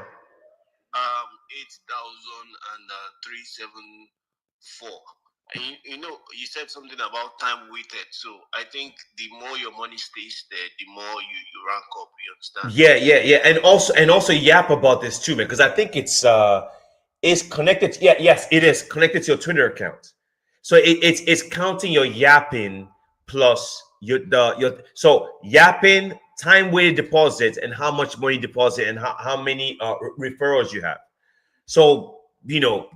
8,374. And you said something about time weighted. So I think the more your money stays there, the more you rank up. You understand? Yeah. And also yap about this too, man, because I think it's connected. Yes, it is connected to your Twitter account. So it's counting your yapping plus your so yapping, time weighted deposits, and how much money deposit and how many referrals you have. So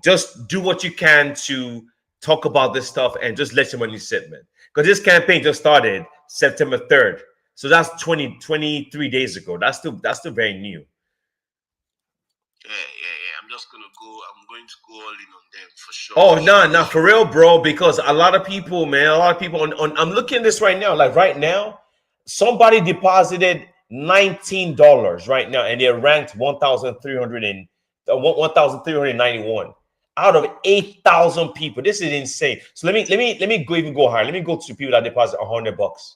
just do what you can to talk about this stuff and just let your money sit, man. Because this campaign just started September 3rd. So that's 23 days ago. That's still very new. Yeah. I'm just gonna go. I'm going to go all in on them for sure. Oh, no, for real, bro. Because a lot of people, man, a lot of people on I'm looking at this right now. Like right now, somebody deposited $19 right now, and they're ranked 1,391 out of 8,000 people. This is insane. So let me go even go higher. Let me go to people that deposit $100.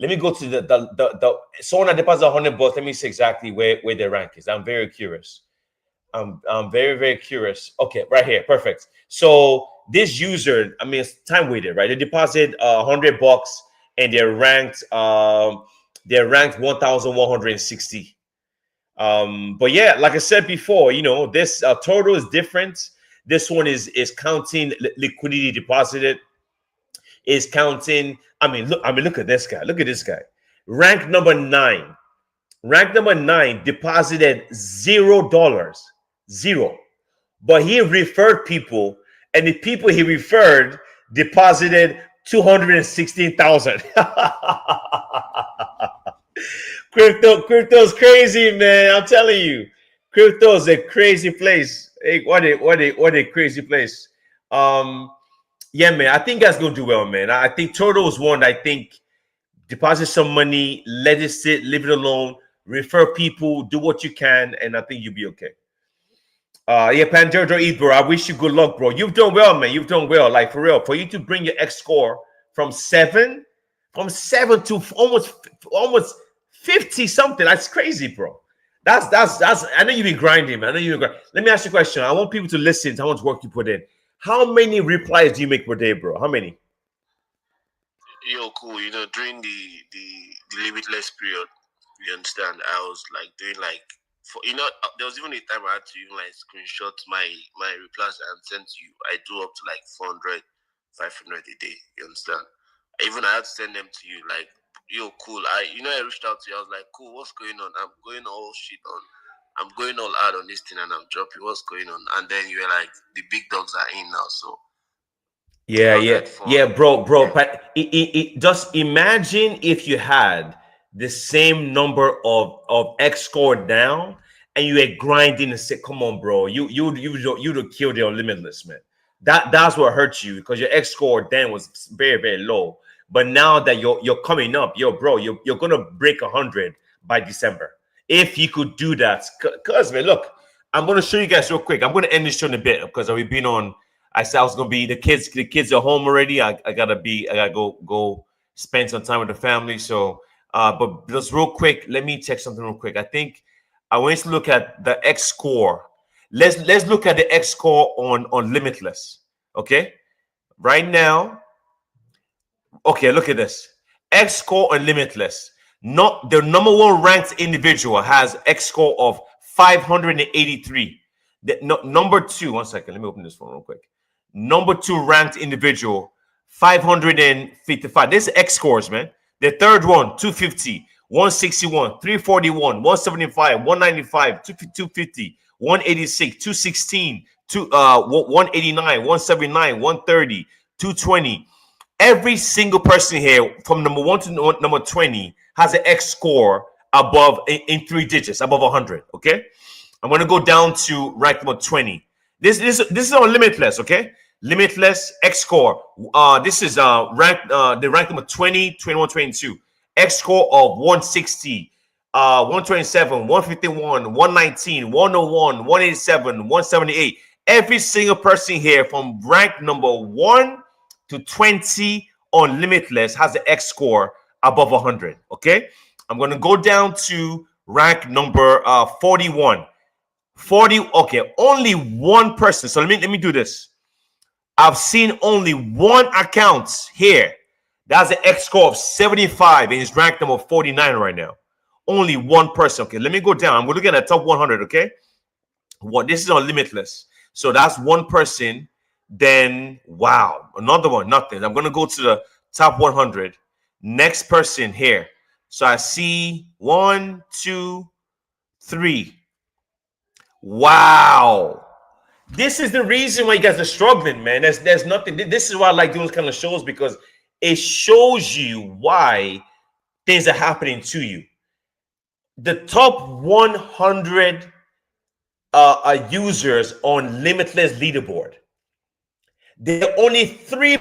Let me go to the someone that deposits $100. Let me see exactly where their rank is. I'm very curious. I'm very, very curious. Okay, right here. Perfect. So this user, I mean, it's time weighted, right? They deposit $100 and they're ranked 1,160. But yeah, like I said before, you know, this total is different. This one is counting liquidity deposited, is counting. I mean, look at this guy. Look at this guy. Rank number 9. Rank number 9 deposited $0. Zero. But he referred people, and the people he referred deposited 216,000. Crypto's crazy, man. I'm telling you. Crypto's a crazy place. Hey, what a crazy place. Yeah, man. I think that's gonna do well, man. I think Toto is one. I think deposit some money, let it sit, leave it alone, refer people, do what you can, and I think you'll be okay. Yeah, Panjojo Eat, bro. I wish you good luck, bro. You've done well, man. You've done well. Like for real. For you to bring your X score from 7 to almost 50 something. That's crazy, bro. That's I know you've been grinding, man. I know you've been grinding. Let me ask you a question. I want people to listen to how much work you put in. How many replies do you make per day, bro? How many? Yo, cool. You know, during the limitless period, you understand, I was like doing like there was even a time I had to even like screenshot my replies and send to you. I do up to like 400, 500 a day. You understand? Even I had to send them to you. Like, yo, cool. I reached out to you. I was like, cool. What's going on? I'm going all shit on. I'm going all out on this thing and I'm dropping. What's going on? And then you were like, the big dogs are in now. So Yeah, bro. But just imagine if you had the same number of X score down, and you were grinding and say, "Come on, bro, you'd have killed your limitless, man." That's what hurt you because your X score then was very, very low. But now that you're coming up, bro, you're gonna break 100 by December if you could do that. Cause man, look, I'm gonna show you guys real quick. I'm gonna end this show in a bit because we've been on. I said I was gonna be the kids are home already. I gotta go spend some time with the family. So but just real quick, let me check something real quick. I think I want to look at the X score. Let's look at the X score on Limitless. Okay, right now. Okay, look at this. X score on Limitless. Not the number one ranked individual has X score of 583. Number 2, one second. Let me open this one real quick. Number 2 ranked individual, 555. This is X scores, man. The third one, 250, 161, 341, 175, 195, 250, 186, 216, 189, 179, 130, 220. Every single person here from number 1 to number 20 has an X score above in 3 digits, above 100. Okay, I'm going to go down to rank number 20. This is on Limitless, okay? Limitless X score. This is the rank number 20, 21, 22. X score of 160, 127, 151, 119, 101, 187, 178. Every single person here from rank number 1 to 20 on Limitless has an X score above 100, okay? I'm going to go down to rank number 41. 40, okay, only one person. So let me do this. I've seen only one account here that's an X score of 75 and is ranked number 49 right now. Only one person. Okay, let me go down. I'm going to look at the top 100, okay? What this is on Limitless. So that's one person. Then, wow, another one, nothing. I'm going to go to the top 100. Next person here. So I see 1, 2, 3. Wow. This is the reason why you guys are struggling, man. There's nothing. This is why I like doing this kind of shows, because it shows you why things are happening to you. The top 100 users on Limitless leaderboard. There are only 3